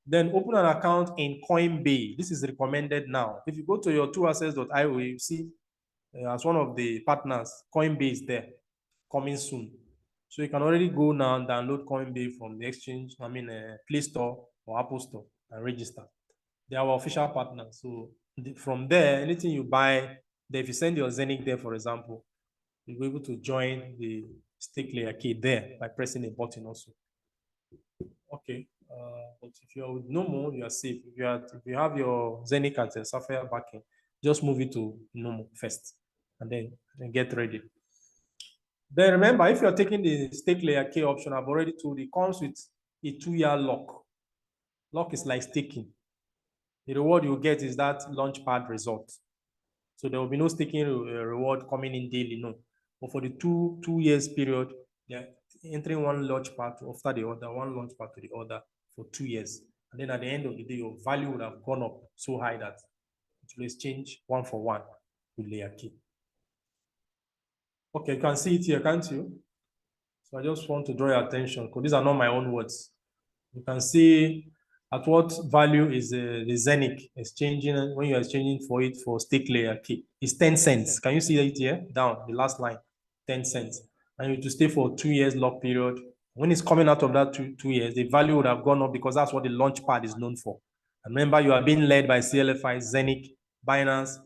Then open an account in Coinbase. This is recommended now. If you go to your 2access.io, you see as one of the partners, Coinbase there, coming soon. So you can already go now and download Coinbase from the exchange, Play Store or Apple Store, and register. They are our official partners. So from there, anything you buy, if you send your Zeniq there, for example, you'll be able to join the stake layer K there by pressing a button also. Okay. But if you're with Nomo, you are safe. If you have your Zeniq at Safir backing, just move it to Nomo first, and then get ready. Then remember, if you're taking the stake layer K option, I've already told you, it comes with a 2-year lock. Lock is like staking. The reward you get is that launchpad result. So there will be no staking reward coming in daily, no. But for the two years period, yeah, entering one launch pad after the other, one launch pad to the other for 2 years. And then at the end of the day, your value would have gone up so high that it will exchange 1 for 1 with Layerk. Okay, you can see it here, can't you? So I just want to draw your attention because these are not my own words. You can see at what value is the Zeniq exchanging when you're exchanging for it for stake Layerk. It's 10 cents. Can you see it here? Down, the last line, 10 cents. And you to stay for 2 years lock period. When it's coming out of that two years, the value would have gone up because that's what the launch pad is known for. And remember, you are being led by CLFI, Zeniq, Binance,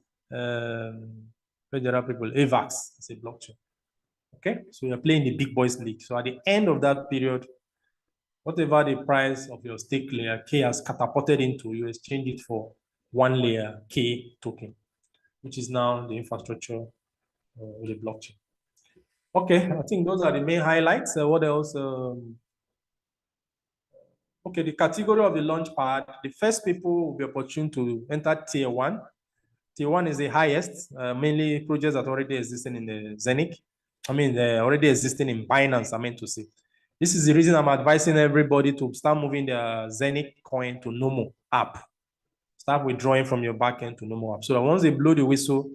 people, AVAX, it's a blockchain. Okay, so you're playing the big boys league. So at the end of that period, whatever the price of your stake Layerk has catapulted into, you exchange it for 1 Layerk token, which is now the infrastructure with the blockchain. Okay, I think those are the main highlights. What else? Okay, the category of the launch pad, the first people will be opportune to enter tier 1. Tier 1 is the highest, mainly projects that already existing in the Zeniq. I mean, they're already existing in Binance, I meant to say. This is the reason I'm advising everybody to start moving their Zeniq coin to Nomo app. Start withdrawing from your backend to Nomo app. So that once they blow the whistle,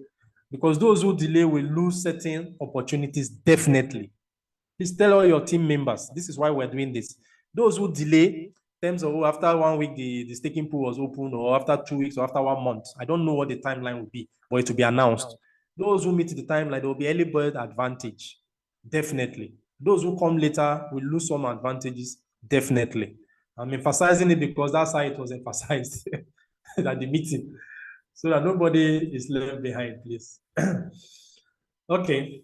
because those who delay will lose certain opportunities, definitely. Please tell all your team members, this is why we're doing this. Those who delay, in terms of after 1 week, the staking pool was open, or after 2 weeks, or after 1 month. I don't know what the timeline will be, but it will be announced. Those who meet the timeline, there will be early bird advantage, definitely. Those who come later will lose some advantages, definitely. I'm emphasizing it because that's how it was emphasized at the meeting, so that nobody is left behind, please. Okay.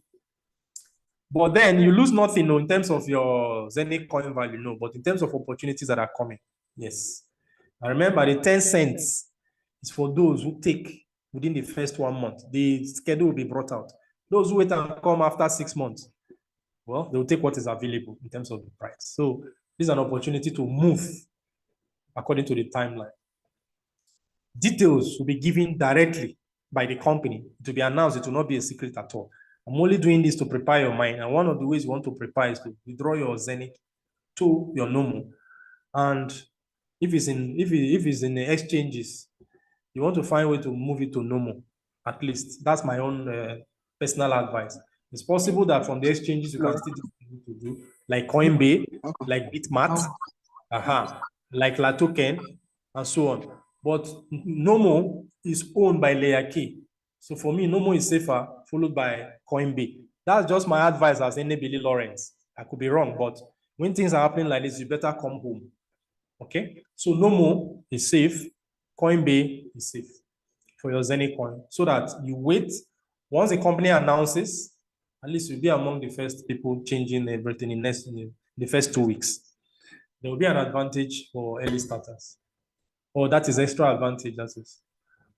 But then you lose nothing, no, in terms of your Zeniq coin value, no, but in terms of opportunities that are coming, yes. And remember, the 10 cents is for those who take within the first 1 month. The schedule will be brought out. Those who wait and come after 6 months, well, they will take what is available in terms of the price. So this is an opportunity to move according to the timeline. Details will be given directly by the company. It will be announced. It will not be a secret at all. I'm only doing this to prepare your mind. And one of the ways you want to prepare is to withdraw your Zeniq to your Nomo. And if it's in the exchanges, you want to find a way to move it to Nomo. At least that's my own personal advice. It's possible that from the exchanges you can still do what you need to do, like Coinbase, like Bitmart, like Latoken, and so on. But Nomo is owned by Layerk. So for me, Nomo is safer, followed by Coinbase. That's just my advice as Billy Lawrence. I could be wrong, but when things are happening like this, you better come home. Okay? So Nomo is safe, Coinbase is safe for your Zeniq coin, so that you wait. Once the company announces, at least you'll be among the first people changing everything in the first 2 weeks. There will be an advantage for early starters. Or that is extra advantage, that is.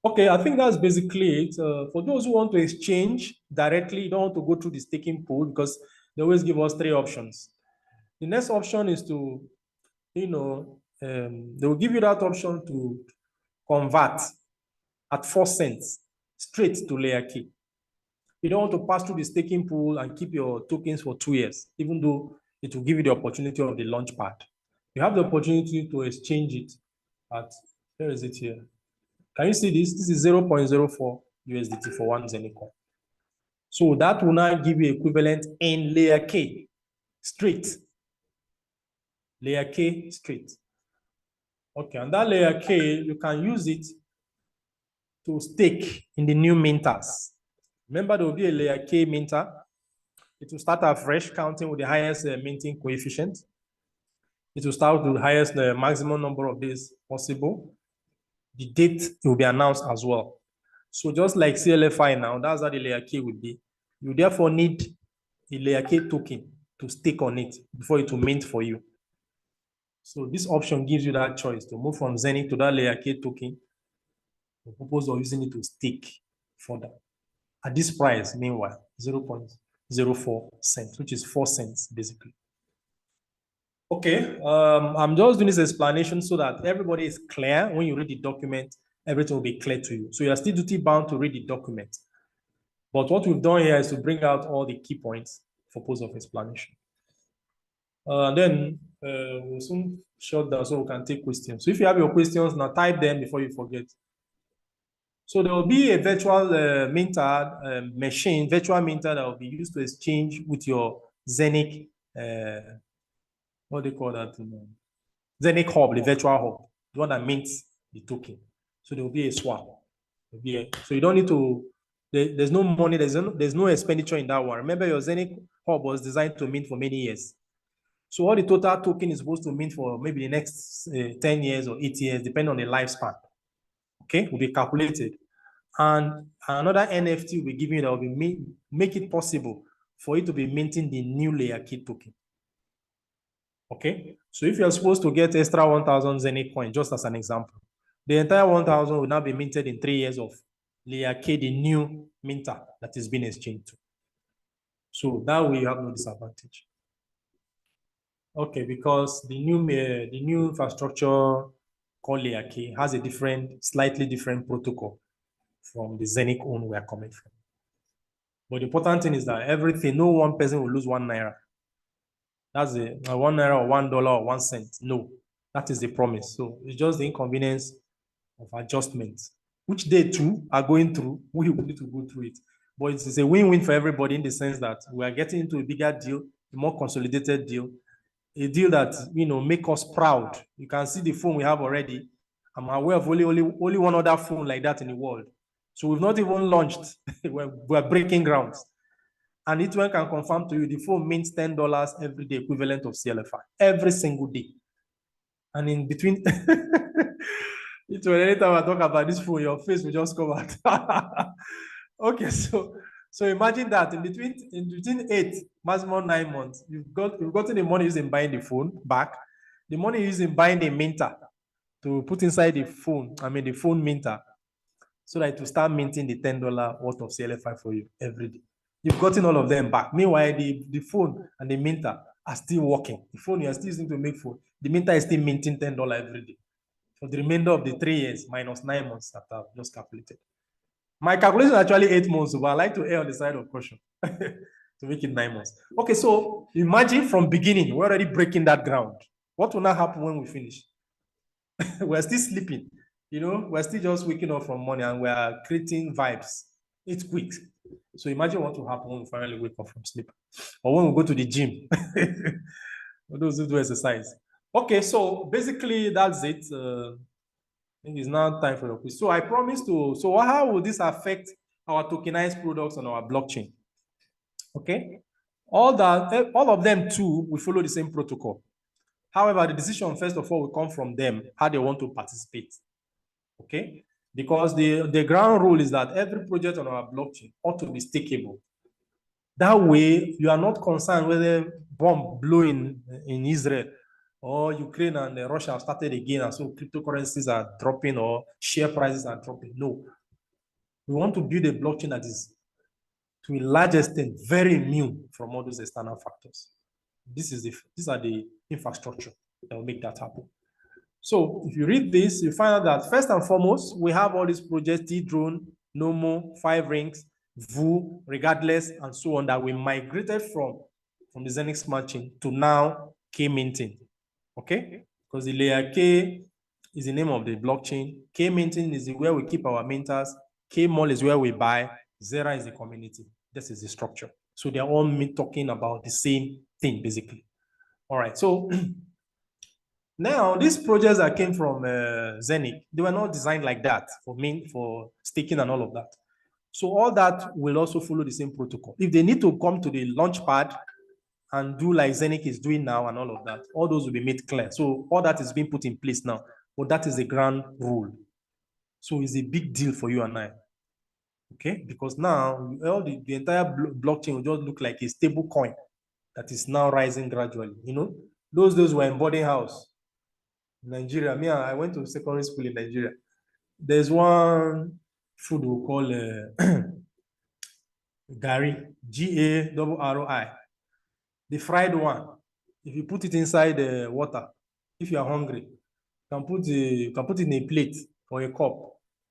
Okay, I think that's basically it. For those who want to exchange directly, you don't want to go through the staking pool because they always give us 3 options. The next option is to, they will give you that option to convert at 4 cents straight to Layerk. You don't want to pass through the staking pool and keep your tokens for 2 years, even though it will give you the opportunity of the launch pad. You have the opportunity to exchange it at, where is it here? Can you see this? This is 0.04 USDT for 1 Zeniq coin. So that will now give you equivalent in Layerk straight. Layerk straight. Okay, and that Layerk, you can use it to stake in the new minters. Remember, there will be a Layerk minter. It will start afresh, counting with the highest minting coefficient. It will start with the highest maximum number of days possible. The date will be announced as well. So just like CLFI now, that's how the Layerk will be. You therefore need a Layerk token to stake on it before it will mint for you. So this option gives you that choice to move from Zeniq to that Layerk token for the purpose of using it to stake further. At this price, meanwhile, 0.04 cents, which is 4 cents basically. Okay, I'm just doing this explanation so that everybody is clear. When you read the document, everything will be clear to you. So you are still duty bound to read the document. But what we've done here is to bring out all the key points for purpose of explanation. Then we'll soon shut down so we can take questions. So if you have your questions now, type them before you forget. So there will be a virtual minter machine, virtual minter that will be used to exchange with your Zeniq, what do they call that? Zeniq hub, the virtual hub, the one that mints the token. So there will be a swap. So you don't need to, there's no money, there's no expenditure in that one. Remember, your Zeniq hub was designed to mint for many years. So all the total token is supposed to mint for maybe the next 10 years or 8 years, depending on the lifespan. Okay, will be calculated. And another NFT will be given you that will be make it possible for you to be minting the new Layerk token. Okay, so if you're supposed to get extra 1,000 Zeniq coin, just as an example, the entire 1,000 will now be minted in 3 years of Layerk, the new minter that is being exchanged to. So that way you have no disadvantage. Okay, because the new infrastructure called Layerk has a slightly different protocol from the Zeniq own we are coming from. But the important thing is that everything, no one person will lose 1 naira. That's a 1 naira or $1 or 1 cent. No, that is the promise. So it's just the inconvenience of adjustments, which they too are going through. We will need to go through it. But it's a win-win for everybody in the sense that we are getting into a bigger deal, a more consolidated deal, a deal that, you know, make us proud. You can see the phone we have already. I'm aware of only one other phone like that in the world. So we've not even launched. we're breaking grounds. And it can confirm to you the phone means $10 every day, equivalent of CLFI, every single day. And in between, anytime I talk about this phone, your face will just come out. Okay, so imagine that in between 8, maximum 9 months, you've gotten the money using buying the phone back, the money using buying the minter to put inside the phone, the phone minter, so that it will start minting the $10 worth of CLFI for you every day. You've gotten all of them back. Meanwhile, the phone and the minter are still working. The phone you are still using to make phone, the minter is still minting $10 every day for the remainder of the 3 years minus 9 months that I've just calculated. My calculation is actually 8 months, but I like to err on the side of caution to make it 9 months. Okay, so imagine from beginning, we're already breaking that ground. What will now happen when we finish? We're still sleeping. You know, we're still just waking up from morning and we're creating vibes. It's quick. So imagine what will happen when we finally wake up from sleep. Or when we go to the gym. For those who do exercise. Okay, so basically that's it. I think it's now time for your quiz. So I promise to, so how will this affect our tokenized products on our blockchain? Okay, all of them too will follow the same protocol. However, the decision first of all will come from them, how they want to participate. Okay, because the ground rule is that every project on our blockchain ought to be stakeable. That way, you are not concerned whether bomb blew in Israel or Ukraine and Russia have started again, and so cryptocurrencies are dropping or share prices are dropping. No, we want to build a blockchain that is, to a large extent, very immune from all those external factors. These are the infrastructure that will make that happen. So if you read this, you find out that first and foremost, we have all these projects, T-Drone, Nomo, 5 Rings, VU, Regardless, and so on, that we migrated from the Zeniq Smart Chain to now K-Minting. Okay? Because the layer K is the name of the blockchain. K-Minting is where we keep our minters. K-Mall is where we buy. Xera is the community. This is the structure. So they're all talking about the same thing, basically. All right, so now these projects that came from Zeniq, they were not designed like that for staking and all of that. So all that will also follow the same protocol. If they need to come to the launch pad and do like Zeniq is doing now and all of that, all those will be made clear. So all that is being put in place now, but that is the ground rule. So it's a big deal for you and I. Okay, because now all the entire blockchain will just look like a stable coin that is now rising gradually. You know, those were in boarding house in Nigeria. Me, I went to secondary school in Nigeria. There's one food we call Gari, Garroi. The fried one. If you put it inside the water, if you are hungry, you can put it in a plate or a cup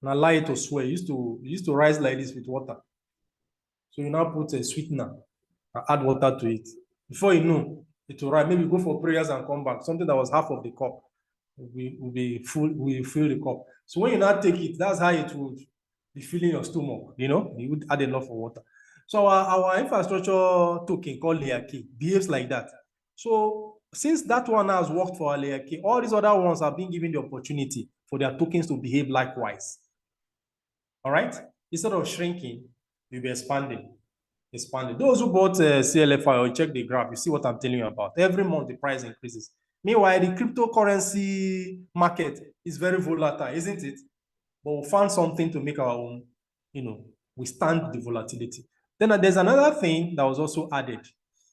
and allow it to swell. It used to rise like this with water. So you now put a sweetener and add water to it. Before you know, It will rise. Maybe go for prayers and come back. Something that was half of the cup will be full. We fill the cup. So when you now take it, that's how it would be filling your stomach. You know, you would add enough of water. So our infrastructure token called Layerk behaves like that. So since that one has worked for our Layerk, all these other ones have been given the opportunity for their tokens to behave likewise. All right. Instead of shrinking, we'll be expanding. Those who bought CLFI or check the graph, you see what I'm telling you about. Every month the price increases. Meanwhile, the cryptocurrency market is very volatile, isn't it? But we found something to make our own, withstand the volatility. Then there's another thing that was also added.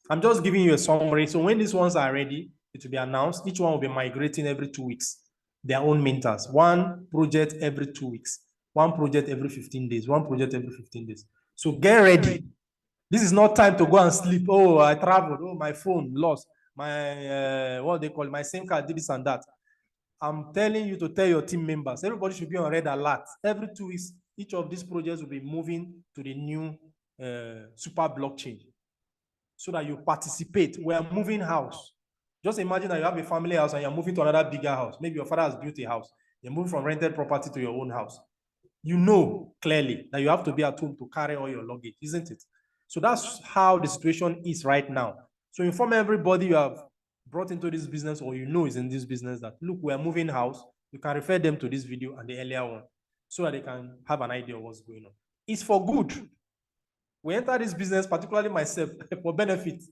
I'm just giving you a summary. So when these ones are ready, it will be announced. Each one will be migrating every 2 weeks. Their own minters. One project every 2 weeks. One project every 15 days. One project every 15 days. So get ready. This is not time to go and sleep. Oh, I traveled. Oh, my phone lost. My, what they call my SIM card did this and that. I'm telling you to tell your team members, everybody should be on red alert. Every 2 weeks, each of these projects will be moving to the new super blockchain so that you participate. We are moving house. Just imagine that you have a family house and you're moving to another bigger house. Maybe your father has built a house. You're moving from rented property to your own house. You know clearly that you have to be at home to carry all your luggage, isn't it? So that's how the situation is right now. So inform everybody you have brought into this business or you know is in this business that, look, we're moving house. You can refer them to this video and the earlier one so that they can have an idea of what's going on. It's for good. We enter this business, particularly myself, for benefit.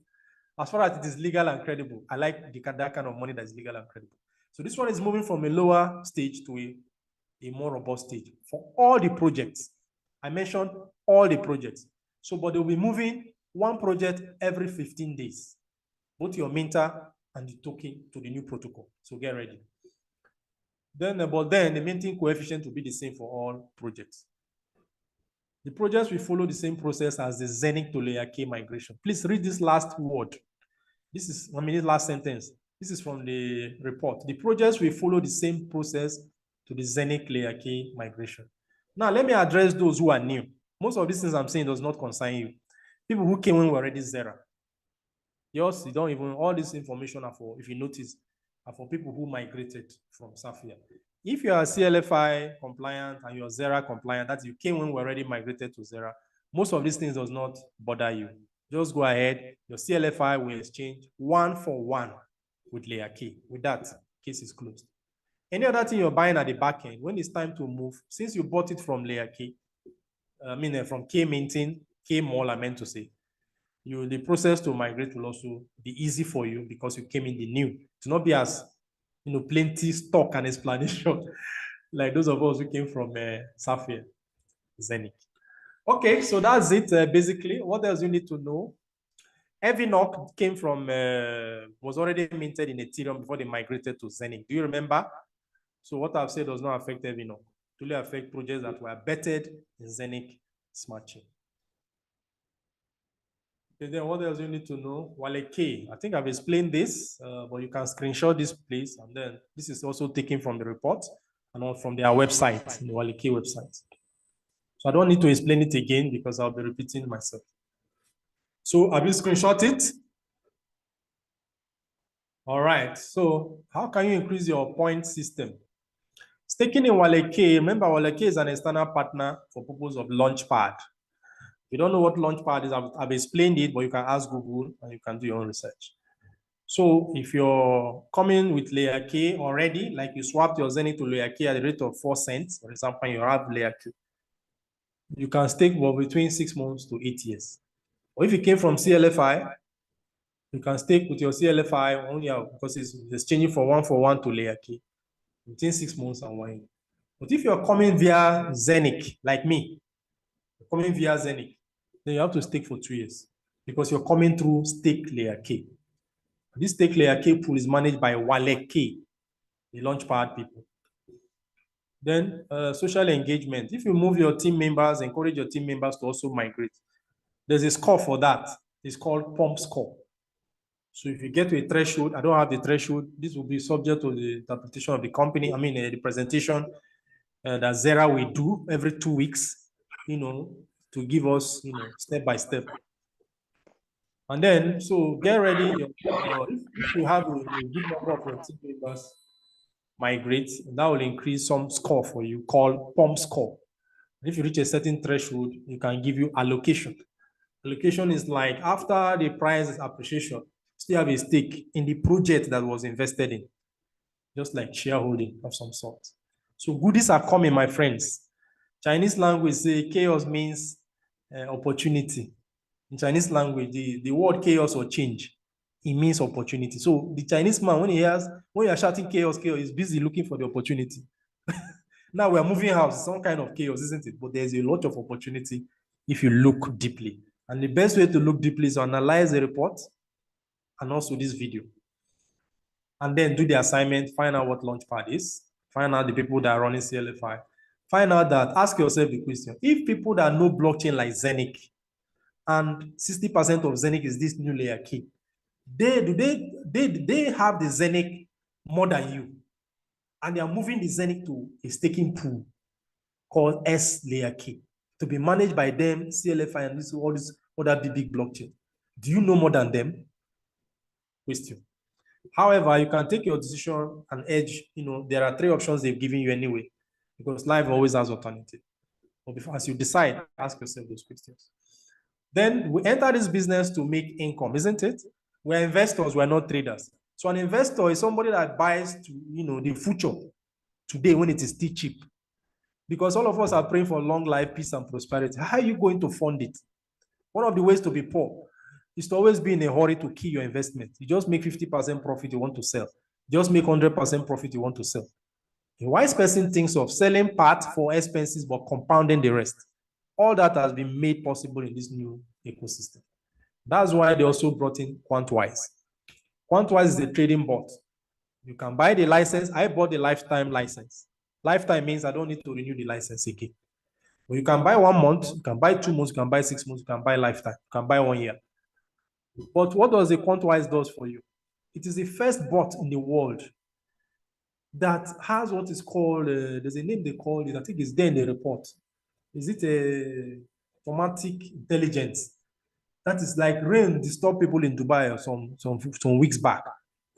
As far as it is legal and credible, I like that kind of money that is legal and credible. So this one is moving from a lower stage to a more robust stage for all the projects. I mentioned all the projects. So, but they'll be moving one project every 15 days, both your minter and the token to the new protocol. So get ready. Then the minting coefficient will be the same for all projects. The projects will follow the same process as the Zeniq to Layerk migration. Please read this last word. This is, this last sentence. This is from the report. The projects will follow the same process to the Zeniq Layerk migration. Now, let me address those who are new. Most of these things I'm saying does not concern you. People who came when we were already Xera. Yours, you don't even, all this information are for, if you notice, are for people who migrated from Safir. If you are CLFI compliant and you're Xera compliant, that you came when we already migrated to Xera, most of these things does not bother you. Just go ahead, your CLFI will exchange 1-for-1 with Layerk. With that, case is closed. Any other thing you're buying at the back end, when it's time to move, since you bought it from Layerk, from K-Minting, K-Mall, I meant to say, the process to migrate will also be easy for you because you came in the new. To not be as, plenty stock and explanation like those of us who came from Safir, Zeniq. Okay, so that's it, basically. What else you need to know? Xera came from, was already minted in Ethereum before they migrated to Zeniq. Do you remember? So what I've said does not affect Xera. It only affect projects that were bettered in Zeniq Smart Chain. Okay, then what else you need to know? Layerk. I think I've explained this, but you can screenshot this, please. And then this is also taken from the report and from their website, the Layerk website. So I don't need to explain it again because I'll be repeating myself. So have you screenshot it? All right. So how can you increase your point system? Staking in Layerk, remember Layerk is an external partner for purpose of Launchpad. If you don't know what Launchpad is, I've explained it, but you can ask Google and you can do your own research. So if you're coming with Layerk already, like you swapped your Zeniq to Layerk at the rate of 4 cents, for example, you have Layerk, you can stake between 6 months to 8 years. Or if you came from CLFI, you can stake with your CLFI only because it's exchanging for 1-for-1 to Layerk within 6 months and 1 year. But if you're coming via Zeniq, like me, coming via Zeniq, then you have to stake for 2 years because you're coming through stake Layerk. This stake Layerk pool is managed by Layerk, the Launchpad people. Then social engagement. If you move your team members, encourage your team members to also migrate. There's a score for that. It's called pump score. So if you get to a threshold, I don't have the threshold, this will be subject to the interpretation of the company. The presentation that Xera will do every 2 weeks, to give us, step by step. And then, so get ready. If you have a good number of your team members migrate, that will increase some score for you called pump score. If you reach a certain threshold, you can give you allocation. Allocation is like after the price appreciation, still have a stake in the project that was invested in, just like shareholding of some sort. So goodies are coming, my friends. Chinese language say chaos means opportunity. In Chinese language, the word chaos or change, it means opportunity. So the Chinese man, when you are shouting chaos, chaos, he's busy looking for the opportunity. Now we're moving house, some kind of chaos, isn't it? But there's a lot of opportunity if you look deeply. And the best way to look deeply is to analyze the report and also this video. And then do the assignment, find out what Launchpad is, find out the people that are running CLFI, find out that, ask yourself the question, if people that know blockchain like Zeniq, and 60% of Zeniq is this new Layerk, they have the Zeniq more than you, and they are moving the Zeniq to a staking pool called S Layerk to be managed by them, CLFI, and all these other big blockchain. Do you know more than them? Question. However, you can take your decision and edge. There are 3 options they've given you anyway, because life always has alternative. But before, as you decide, ask yourself those questions. Then we enter this business to make income, isn't it? We're investors, we're not traders. So an investor is somebody that buys to, the future today when it is still cheap. Because all of us are praying for long life, peace, and prosperity. How are you going to fund it? One of the ways to be poor is to always be in a hurry to kill your investment. You just make 50% profit, you want to sell. Just make 100% profit, you want to sell. A wise person thinks of selling part for expenses, but compounding the rest. All that has been made possible in this new ecosystem. That's why they also brought in Quantwise. Quantwise is a trading bot. You can buy the license. I bought the lifetime license. Lifetime means I don't need to renew the license again. But you can buy 1 month, you can buy 2 months, you can buy 6 months, you can buy lifetime, you can buy 1 year. But what does the Quantwise does for you? It is the first bot in the world that has what is called, there's a name they call it, I think it's there in the report. Is it a automatic intelligence? That is like rain disturbed people in Dubai or some weeks back.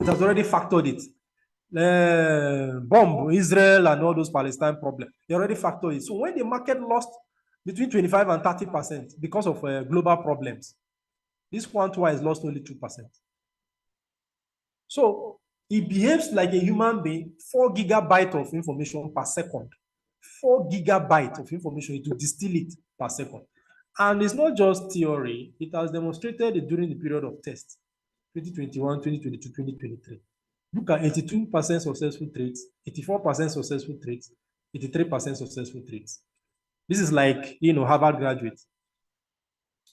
It has already factored it. Bomb Israel and all those Palestine problems. They already factored it. So when the market lost between 25 and 30% because of global problems, this Quantwise lost only 2%. So it behaves like a human being, 4 gigabytes of information per second. 4 gigabytes of information, it will distill it per second. And it's not just theory, it has demonstrated it during the period of test, 2021, 2022, 2023. Look at 82% successful trades, 84% successful trades, 83% successful trades. This is like, Harvard graduate.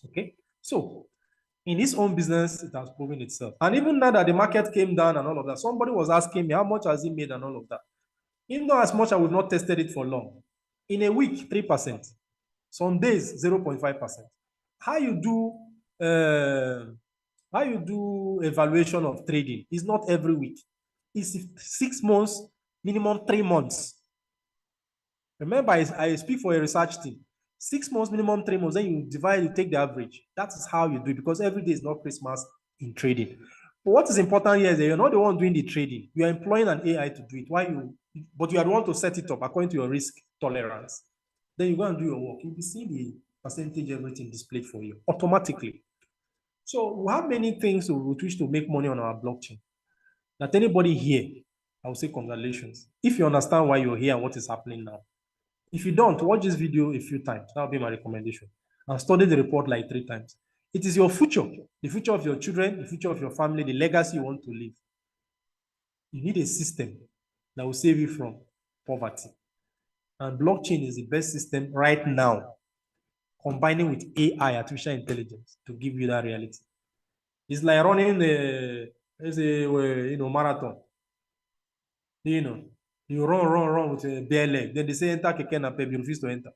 Okay, so in his own business, it has proven itself. And even now that the market came down and all of that, somebody was asking me, how much has he made and all of that? Even though as much as we've not tested it for long, in a week, 3%. Some days, 0.5%. How you do evaluation of trading is not every week. It's 6 months, minimum 3 months. Remember, I speak for a research team. 6 months, minimum 3 months, then you divide, you take the average. That is how you do it, because every day is not Christmas in trading. But what is important here is that you're not the one doing the trading. You are employing an AI to do it. But you are the one to set it up according to your risk tolerance. Then you go and do your work. You'll be seeing the percentage, everything displayed for you automatically. So we have many things with which to make money on our blockchain. That anybody here, I will say congratulations. If you understand why you're here and what is happening now. If you don't, watch this video a few times. That will be my recommendation. And study the report like 3 times. It is your future, the future of your children, the future of your family, the legacy you want to leave. You need a system that will save you from poverty. And blockchain is the best system right now, combining with AI, artificial intelligence, to give you that reality. It's like running a marathon. You run with a bare leg. Then they say enter keke napep, you refuse to enter.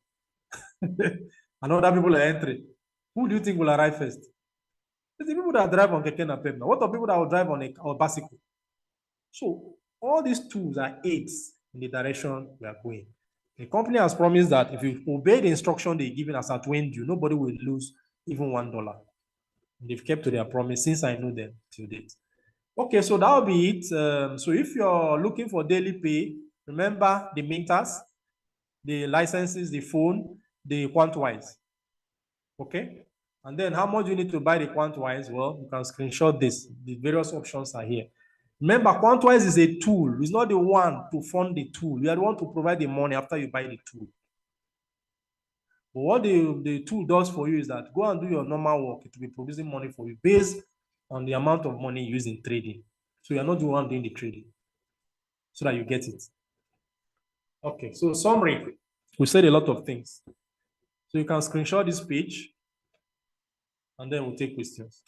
And other people are entering. Who do you think will arrive first? It's the people that drive on keke napep now. What are people that will drive on a bicycle? So all these tools are aids in the direction we are going. The company has promised that if you obey the instruction they're giving us at when due, nobody will lose even $1. They've kept to their promise since I know them till date. Okay, so that'll be it. So if you're looking for daily pay, remember the minters, the licenses, the phone, the quantwise. Okay, and then how much you need to buy the quantwise? Well, you can screenshot this. The various options are here. Remember, quantwise is a tool. It's not the one to fund the tool. You are the one to provide the money after you buy the tool. But what the tool does for you is that go and do your normal work. It will be producing money for you based on the amount of money used in trading. So you're not the one doing the trading, so that you get it. Okay, so summary. We said a lot of things. So you can screenshot this page, and then we'll take questions.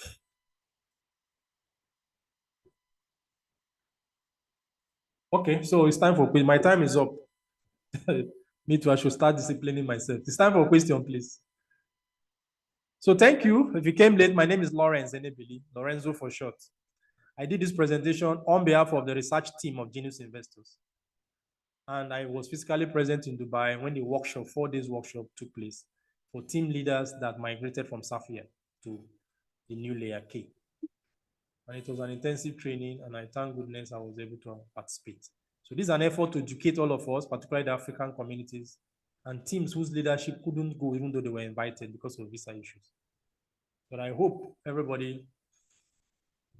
Okay, so it's time for questions. My time is up. Me too, I should start disciplining myself. It's time for a question, please. So thank you. If you came late, my name is Lawrence Enebili, Lorenzo for short. I did this presentation on behalf of the research team of Genius Investors. And I was physically present in Dubai when the workshop, 4 days workshop, took place for team leaders that migrated from Safir to the new Layerk. And it was an intensive training, and I thank goodness I was able to participate. So this is an effort to educate all of us, particularly the African communities and teams whose leadership couldn't go even though they were invited because of visa issues. But I hope everybody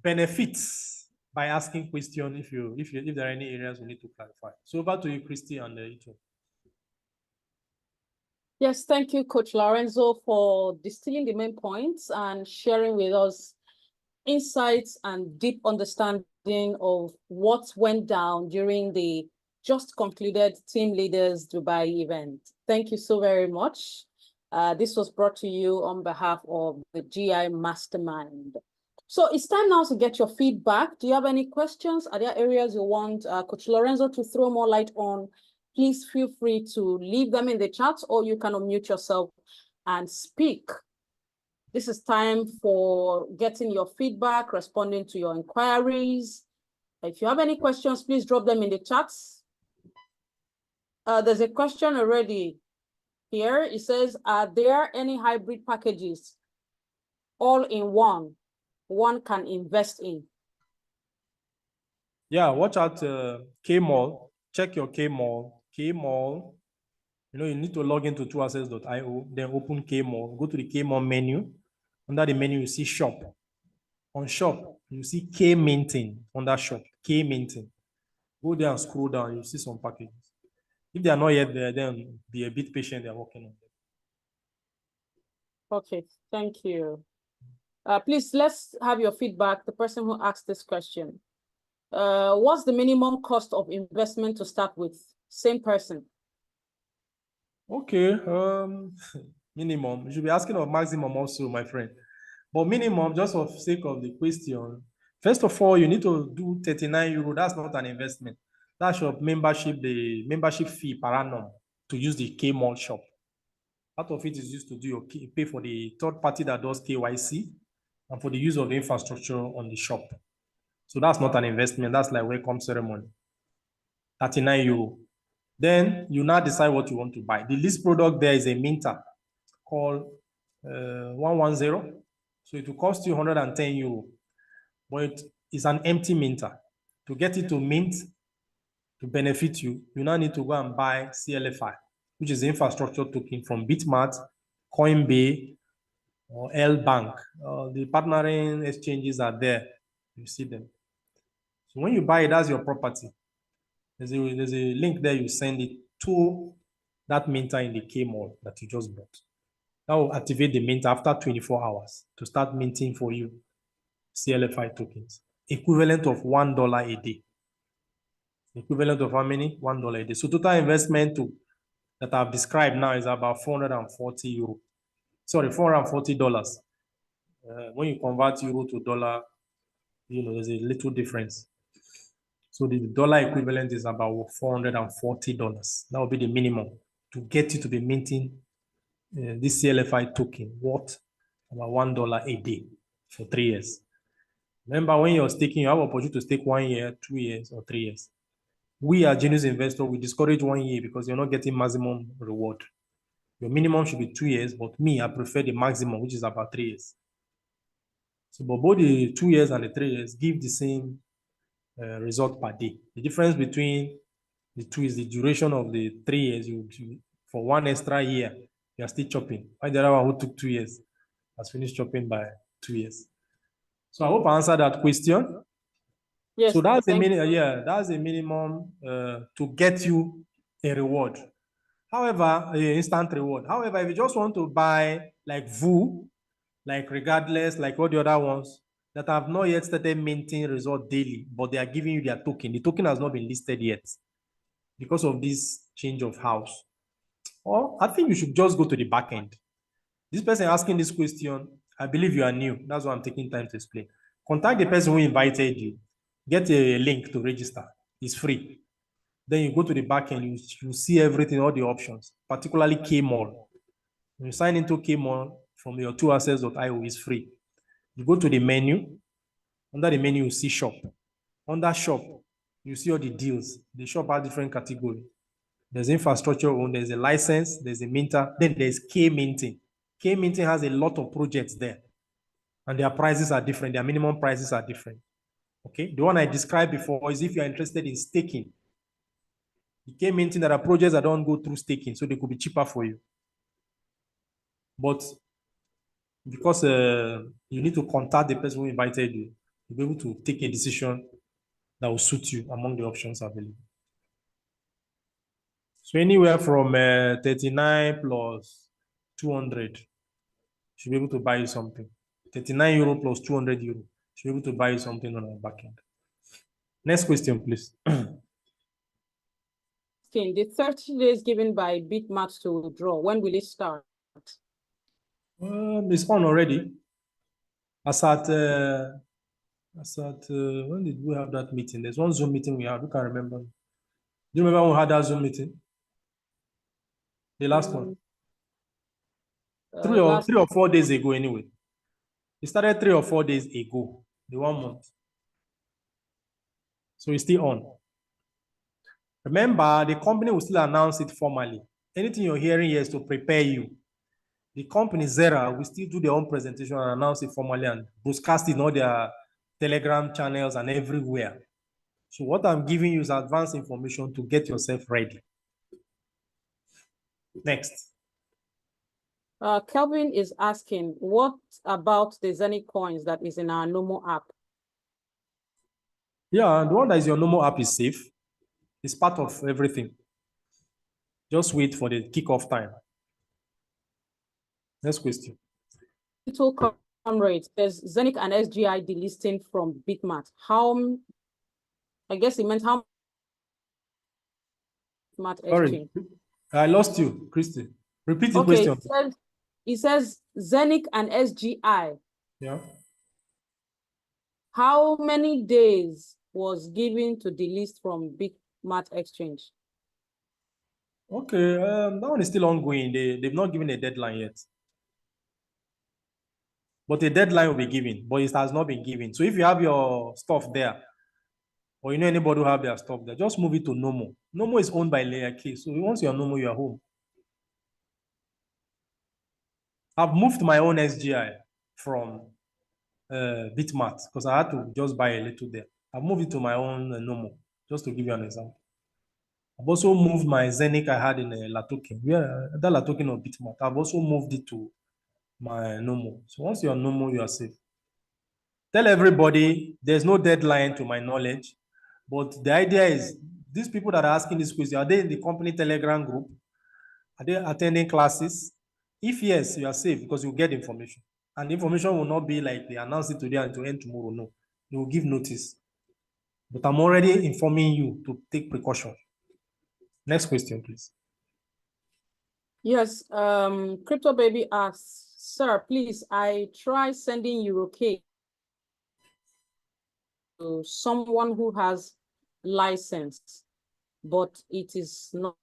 benefits by asking questions if there are any areas we need to clarify. So over to you, Christy and Ito. Yes, thank you, Coach Lorenzo, for distilling the main points and sharing with us insights and deep understanding of what went down during the just concluded Team Leaders Dubai event. Thank you so very much. This was brought to you on behalf of the GI Mastermind. So it's time now to get your feedback. Do you have any questions? Are there areas you want Coach Lorenzo to throw more light on? Please feel free to leave them in the chat, or you can unmute yourself and speak. This is time for getting your feedback, responding to your inquiries. If you have any questions, please drop them in the chats. There's a question already here. It says, are there any hybrid packages all in one can invest in? Yeah, watch out K-Mall. Check your K-Mall. K-Mall, you need to log into 2access.io, then open K-Mall. Go to the K-Mall menu. Under the menu, you see shop. On shop, you see K-Minting under shop, K-Minting. Go there and scroll down, you see some packages. If they are not yet there, then be a bit patient, they're working on them. Okay, thank you. Please, let's have your feedback, the person who asked this question. What's the minimum cost of investment to start with? Same person. Okay, minimum. You should be asking of maximum also, my friend. But minimum, just for sake of the question, first of all, you need to do 39 euro. That's not an investment. That's your membership, the membership fee per annum to use the K-Mall shop. Part of it is used to do your pay for the third party that does KYC and for the use of the infrastructure on the shop. So that's not an investment. That's like welcome ceremony. 39 euro. Then you now decide what you want to buy. The least product there is a minter called 110. So it will cost you 110 euro, but it is an empty minter. To get it to mint, to benefit you, you now need to go and buy CLFI, which is the infrastructure token from Bitmart, Coinbase, or L Bank. The partnering exchanges are there. You see them. So when you buy it as your property, there's a link there. You send it to that minter in the K-Mall that you just bought. That will activate the mint after 24 hours to start minting for you CLFI tokens, equivalent of $1 a day. Equivalent of how many? $1 a day. So total investment that I've described now is about 440 euro. Sorry, $440. When you convert euro to dollar, there's a little difference. So the dollar equivalent is about $440. That will be the minimum to get you to be minting this CLFI token worth about $1 a day for 3 years. Remember, when you're staking, you have opportunity to stake 1 year, 2 years, or 3 years. We are Genius Investor, we discourage 1 year because you're not getting maximum reward. Your minimum should be 2 years, but me, I prefer the maximum, which is about 3 years. So, but both the 2 years and the 3 years give the same result per day. The difference between the two is the duration of the 3 years. For 1 extra year, you are still chopping. While the other one who took 2 years has finished chopping by 2 years. So I hope I answered that question. Yes. So that's the minimum. Yeah, that's the minimum to get you a reward. However, instant reward. However, if you just want to buy like VU, like regardless, like all the other ones that have not yet started minting result daily, but they are giving you their token. The token has not been listed yet because of this change of house. Or I think you should just go to the back end. This person asking this question, I believe you are new. That's why I'm taking time to explain. Contact the person who invited you. Get a link to register. It's free. Then you go to the back end, you see everything, all the options, particularly Kmall. When you sign into Kmall from your 2access.io, is free. You go to the menu. Under the menu, you see shop. Under shop, you see all the deals. The shop has different categories. There's infrastructure owned, there's a license, there's a minter, then there's K minting. K minting has a lot of projects there, and their prices are different. Their minimum prices are different. Okay, the one I described before is if you're interested in staking. The K minting, there are projects that don't go through staking, so they could be cheaper for you. But because you need to contact the person who invited you, you'll be able to take a decision that will suit you among the options available. So anywhere from 39 plus 200 should be able to buy you something. 39 euro plus 200 euro should be able to buy you something on our back end. Next question, please. The 30 days given by Bitmax to withdraw, when will it start? It's on already. As at when did we have that meeting? There's one Zoom meeting we had. Who can remember? Do you remember when we had that Zoom meeting? The last one. 3 or 4 days ago, anyway. It started 3 or 4 days ago, the 1 month. So it's still on. Remember, the company will still announce it formally. Anything you're hearing here is to prepare you. The company Xera will still do their own presentation and announce it formally and broadcast it in all their Telegram channels and everywhere. So what I'm giving you is advanced information to get yourself ready. Next. Kelvin is asking, what about the Zeniq coins that is in our Nomo app? Yeah, the one that is your normal app is safe. It's part of everything. Just wait for the kickoff time. Next question. Total comrades, there's Zeniq and SGI delisting from Bitmat. How, I guess it meant how Bitmat exchange. Sorry, I lost you, Christy. Repeat the question. It says Zeniq and SGI. Yeah. How many days was given to delist from Bitmat exchange? Okay, that one is still ongoing. They've not given a deadline yet. But a deadline will be given, but it has not been given. So if you have your stuff there, or you know anybody who have their stuff there, just move it to Nomo. Nomo is owned by Layerk. So once you're Nomo, you're home. I've moved my own SGI from Bitmat because I had to just buy a little there. I've moved it to my own Nomo, just to give you an example. I've also moved my Zeniq I had in Latoken. Yeah, that Latoken of Bitmat. I've also moved it to my Nomo. So once you're Nomo, you are safe. Tell everybody there's no deadline to my knowledge, but the idea is these people that are asking this question, are they in the company Telegram group? Are they attending classes? If yes, you are safe because you get information. And the information will not be like they announce it today and to end tomorrow. No, they will give notice. But I'm already informing you to take precaution. Next question, please. Yes, Crypto Baby asks, sir, please, I try sending EuroK to someone who has license, but it is not.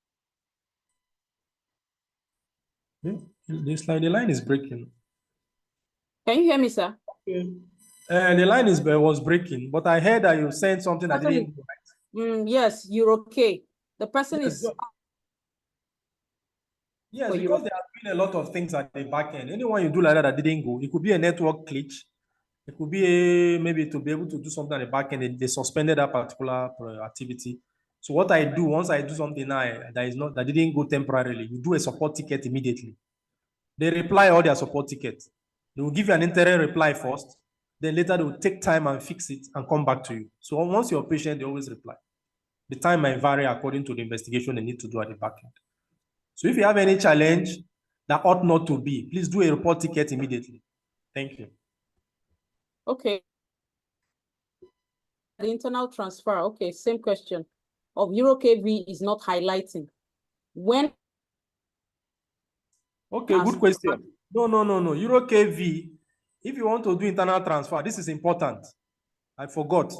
This line, the line is breaking. Can you hear me, sir? Okay. The line was breaking, but I heard that you sent something I didn't. Yes, EuroK. The person Yes, is. Yes, because there have been a lot of things at the back end. Anyone you do like that didn't go, it could be a network glitch. It could be maybe to be able to do something at the back end, they suspended that particular activity. So what I do, once I do something that didn't go temporarily, you do a support ticket immediately. They reply all their support tickets. They will give you an interim reply first, then later they will take time and fix it and come back to you. So once you're patient, they always reply. The time might vary according to the investigation they need to do at the back end. So if you have any challenge that ought not to be, please do a report ticket immediately. Thank you. Okay. The internal transfer, okay, same question, of EuroKV is not highlighting. When? Okay, good question. No. EuroKV, if you want to do internal transfer, this is important. I forgot.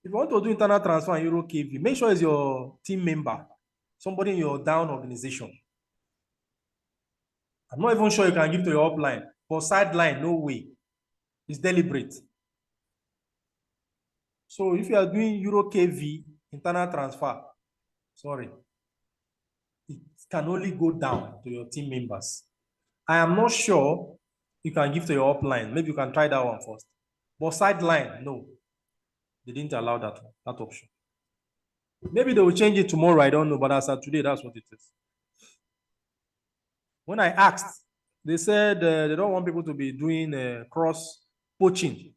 If you want to do internal transfer in EuroKV, make sure it's your team member, somebody in your down organization. I'm not even sure you can give to your upline, but sideline, no way. It's deliberate. So if you are doing EuroKV internal transfer, sorry, it can only go down to your team members. I am not sure you can give to your upline. Maybe you can try that one first. But sideline, no. They didn't allow that option. Maybe they will change it tomorrow, I don't know, but as of today, that's what it is. When I asked, they said they don't want people to be doing cross poaching.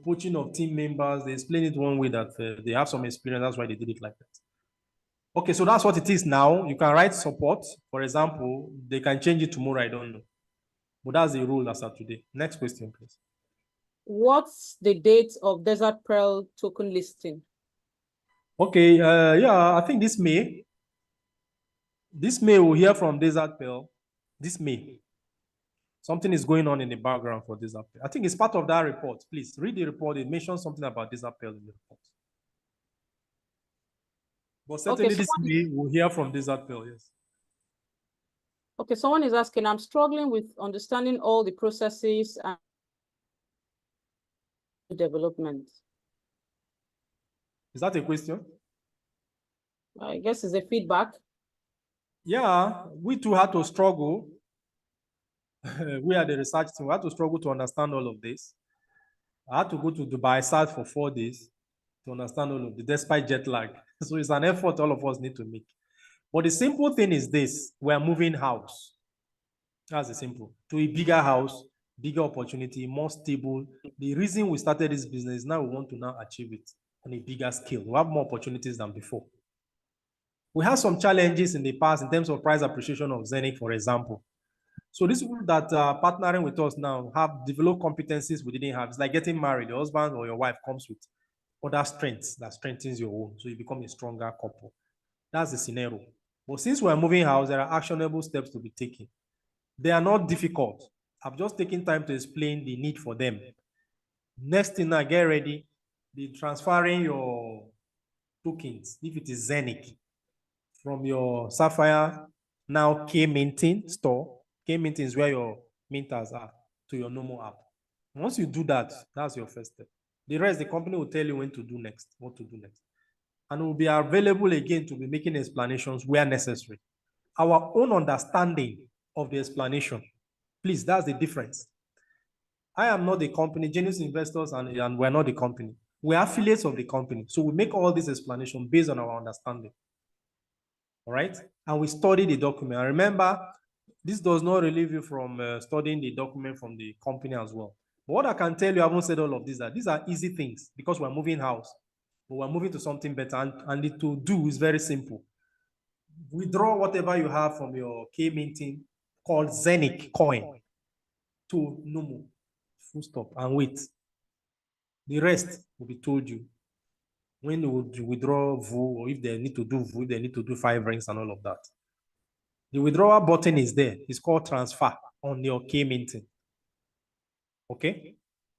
Poaching of team members. They explain it one way that they have some experience. That's why they did it like that. Okay, so that's what it is now. You can write support. For example, they can change it tomorrow. I don't know. But that's the rule as of today. Next question, please. What's the date of Desert Pearl token listing? Okay, yeah, I think this May. This May we'll hear from Desert Pearl. This May. Something is going on in the background for Desert Pearl. I think it's part of that report. Please read the report. It mentions something about Desert Pearl in the report. But certainly this May we'll hear from Desert Pearl, yes. Okay, someone is asking, I'm struggling with understanding all the processes and development. Is that a question? I guess it's a feedback. Yeah, we too had to struggle. We are the research team. We had to struggle to understand all of this. I had to go to Dubai South for 4 days to understand all of this, despite jet lag. So it's an effort all of us need to make. But the simple thing is this: we're moving house. That's the simple. To a bigger house, bigger opportunity, more stable. The reason we started this business, now we want to now achieve it on a bigger scale. We have more opportunities than before. We had some challenges in the past in terms of price appreciation of Zeniq, for example. So these people that are partnering with us now have developed competencies we didn't have. It's like getting married. Your husband or your wife comes with other strengths that strengthens your own. So you become a stronger couple. That's the scenario. But since we're moving house, there are actionable steps to be taken. They are not difficult. I've just taken time to explain the need for them. Next thing now, get ready. Be transferring your tokens, if it is Zeniq, from your Sapphire now K-Minting store. K-Minting is where your minters are, to your normal app. Once you do that, that's your first step. The rest, the company will tell you when to do next, what to do next. And will be available again to be making explanations where necessary. Our own understanding of the explanation. Please, that's the difference. I am not the company, Genius Investors, and we're not the company. We're affiliates of the company. So we make all this explanation based on our understanding. All right? And we study the document. And remember, this does not relieve you from studying the document from the company as well. But what I can tell you, I haven't said all of these, that these are easy things because we're moving house. But we're moving to something better. And the to do is very simple. Withdraw whatever you have from your K-Minting called Zeniq coin to Nomo. Full stop and wait. The rest will be told you when you withdraw VU, or if they need to do VU, they need to do 5 rings and all of that. The withdrawal button is there. It's called transfer on your K-Minting. Okay,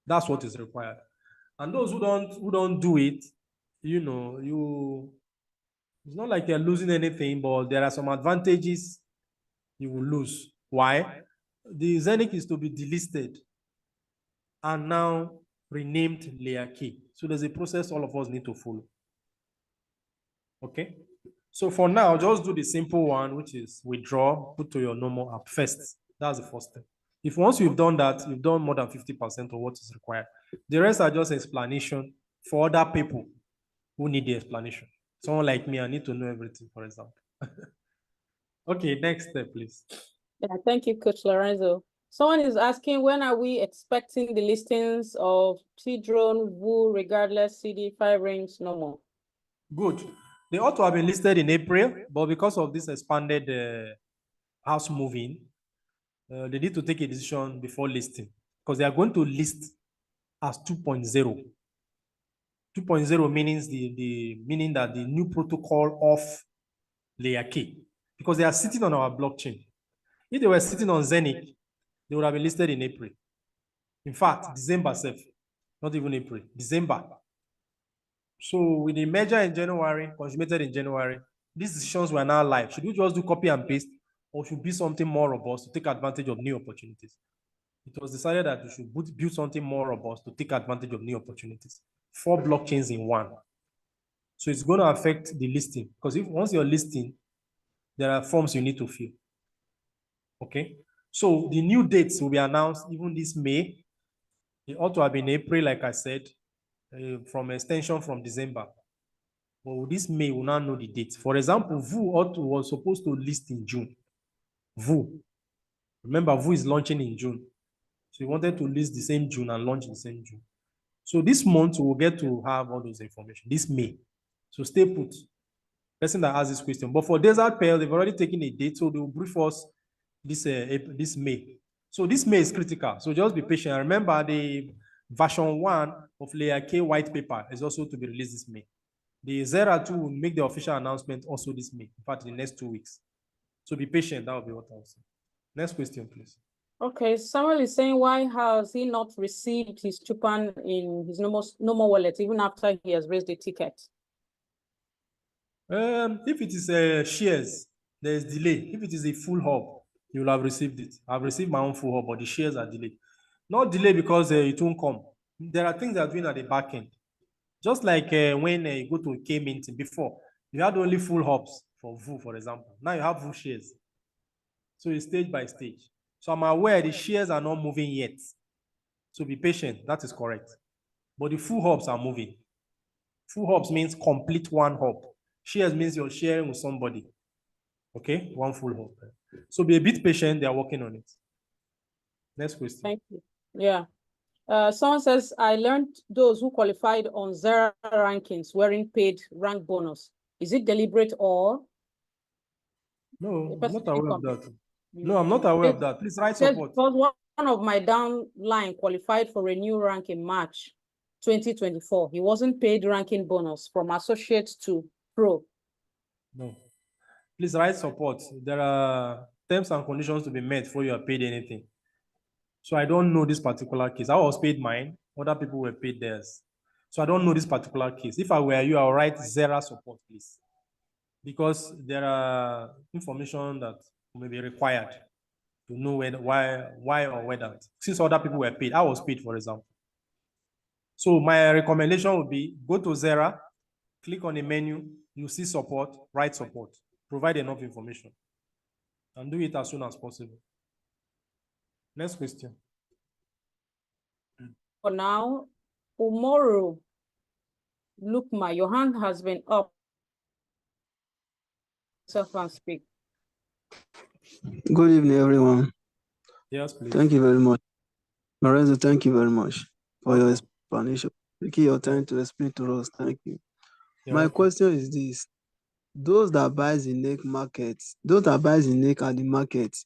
that's what is required. And those who don't do it, you know, it's not like you're losing anything, but there are some advantages you will lose. Why? The Zeniq is to be delisted and now renamed Layerk. So there's a process all of us need to follow. Okay. So for now, just do the simple one, which is withdraw, put to your normal app first. That's the first step. If once you've done that, you've done more than 50% of what is required. The rest are just explanation for other people who need the explanation. Someone like me, I need to know everything, for example. Okay, next step, please. Yeah, thank you, Coach Lorenzo. Someone is asking, when are we expecting the listings of T-Drone, Woo, regardless, CD, 5 rings, no more? Good. They ought to have been listed in April, but because of this expanded house moving, they need to take a decision before listing because they are going to list as 2.0. 2.0 meaning that the new protocol of Layerk, because they are sitting on our blockchain. If they were sitting on Zeniq, they would have been listed in April. In fact, December self, not even April, December. So with the merger in January, consummated in January, these decisions were now live. Should we just do copy and paste, or should be something more robust to take advantage of new opportunities? It was decided that we should build something more robust to take advantage of new opportunities. 4 blockchains in one. So it's going to affect the listing, because if once you're listing, there are forms you need to fill. Okay. So the new dates will be announced even this May. It ought to have been April, like I said, from extension from December. But this May, will now know the dates. For example, VU was supposed to list in June. VU. Remember, VU is launching in June. So we wanted to list the same June and launch the same June. So this month, we'll get to have all those information, this May. So stay put. Person that has this question. But for Desert Pearl, they've already taken a date, so they will brief us this May. So this May is critical. So just be patient. Remember, the version 1 of Layerk white paper is also to be released this May. The Xera 2 will make the official announcement also this May, in fact, in the next 2 weeks. So be patient. That will be what I'll say. Next question, please. Okay, Samuel is saying, why has he not received his Chupan in his normal wallet, even after he has raised the ticket? If it is shares, there is delay. If it is a full hub, you will have received it. I've received my own full hub, but the shares are delayed. Not delay because it won't come. There are things that are doing at the back end. Just like when you go to K-Mint before, you had only full hubs for VU, for example. Now you have VU shares. So it's stage by stage. So I'm aware the shares are not moving yet. So be patient. That is correct. But the full hubs are moving. Full hubs means complete one hub. Shares means you're sharing with somebody. Okay, one full hub. So be a bit patient. They are working on it. Next question. Thank you. Yeah. Someone says, I learned those who qualified on Xera rankings weren't paid rank bonus. Is it deliberate or? No, I'm not aware of that. No, Mm. I'm not aware of that. Please write support. Because one of my downline qualified for a new rank in March 2024. He wasn't paid ranking bonus from associate to pro. No. Please write support. There are terms and conditions to be met before you are paid anything. So I don't know this particular case. I was paid mine. Other people were paid theirs. So I don't know this particular case. If I were you, I'll write Xera support, please. Because there are information that may be required to know why or whether. Since other people were paid, I was paid, for example. So my recommendation would be go to Xera, click on the menu, you see support, write support, provide enough information, and do it as soon as possible. Next question. For now, Umoru Lukma, your hand has been up. Self and speak. Good evening, everyone. Yes, please. Thank you very much. Lorenzo, thank you very much for your explanation. Taking your time to explain to us. Thank you. My question is this. Those that buy Zeniq at the market,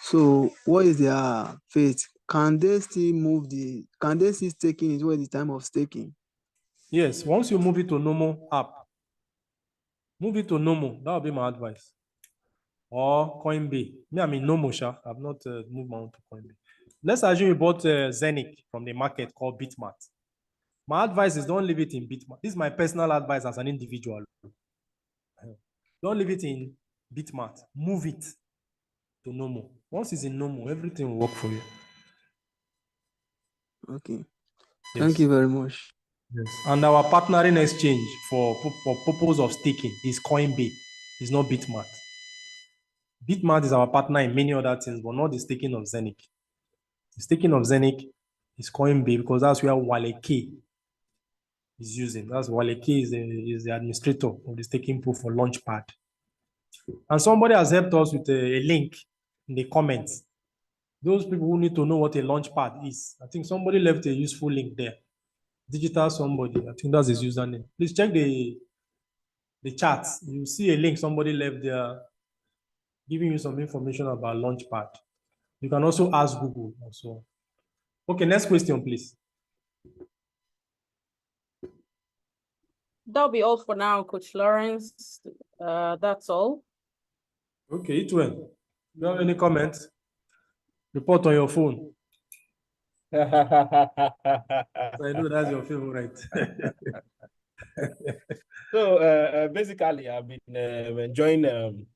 so what is their fate? Can they still staking it when the time of staking? Yes, once you move it to normal app, move it to normal. That would be my advice. Or Coinbase. Me, I'm in normal, sha. I've not moved my own to Coinbase. Let's assume you bought Zeniq from the market called Bitmart. My advice is don't leave it in Bitmart. This is my personal advice as an individual. Don't leave it in Bitmart. Move it to normal. Once it's in normal, everything will work for you. Okay. Yes. Thank you very much. Yes. And our partnering exchange for purpose of staking is Coinbase. It's not Bitmart. Bitmart is our partner in many other things, but not the staking of Zeniq. The staking of Zeniq is Coinbase because that's where Wale K is using. That's Wale K is the administrator of the staking pool for Launchpad. And somebody has helped us with a link in the comments. Those people who need to know what a Launchpad is, I think somebody left a useful link there. Digital somebody, I think that's his username. Please check the charts. You see a link somebody left there giving you some information about Launchpad. You can also ask Google also. Okay, next question, please. That'll be all for now, Coach Lawrence. That's all. Okay, it went. You have any comments? Report on your phone. I know that's your favorite. So basically, I've been enjoying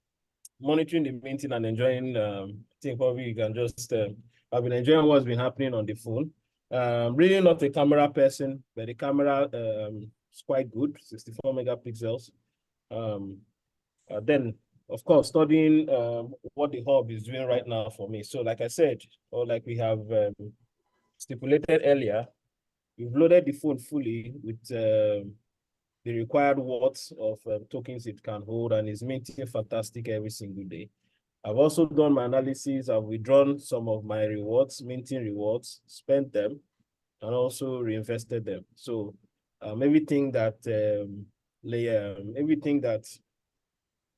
monitoring the meeting and enjoying. I think probably you can just. I've been enjoying what's been happening on the phone. Really not a camera person, but the camera is quite good, 64 megapixels. Then, of course, studying what the hub is doing right now for me. So, like I said, or like we have stipulated earlier, we've loaded the phone fully with the required watts of tokens it can hold, and is minting fantastic every single day. I've also done my analysis. I've withdrawn some of my rewards, minting rewards, spent them, and also reinvested them. So everything that everything that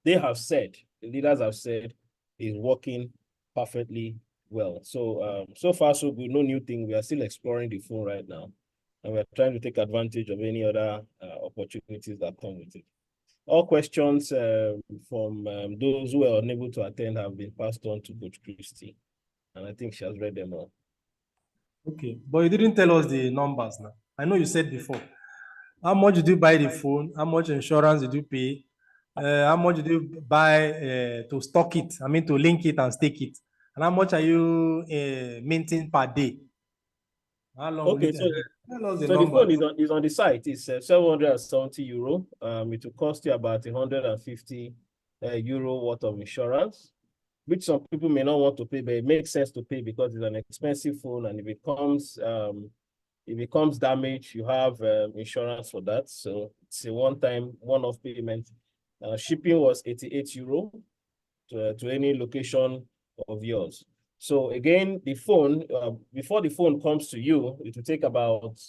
they have said, the leaders have said, is working perfectly well. So so far so good. No new thing. We are still exploring the phone right now, and we're trying to take advantage of any other opportunities that come with it. All questions from those who are unable to attend have been passed on to Coach Christie, and I think she has read them all. Okay, but you didn't tell us the numbers now. I know you said before. How much did you buy the phone? How much insurance did you pay? How much did you buy to stock it? I mean, to link it and stake it. And how much are you minting per day? How long Okay, will it tell us the so the numbers? phone is on the site. It's 770 euro. It will cost you about 150 euro worth of insurance, which some people may not want to pay, but it makes sense to pay because it's an expensive phone, and if it becomes damaged, you have insurance for that. So it's a one-off payment. Shipping was 88 euro to any location of yours. So again, the phone, before the phone comes to you, it will take about,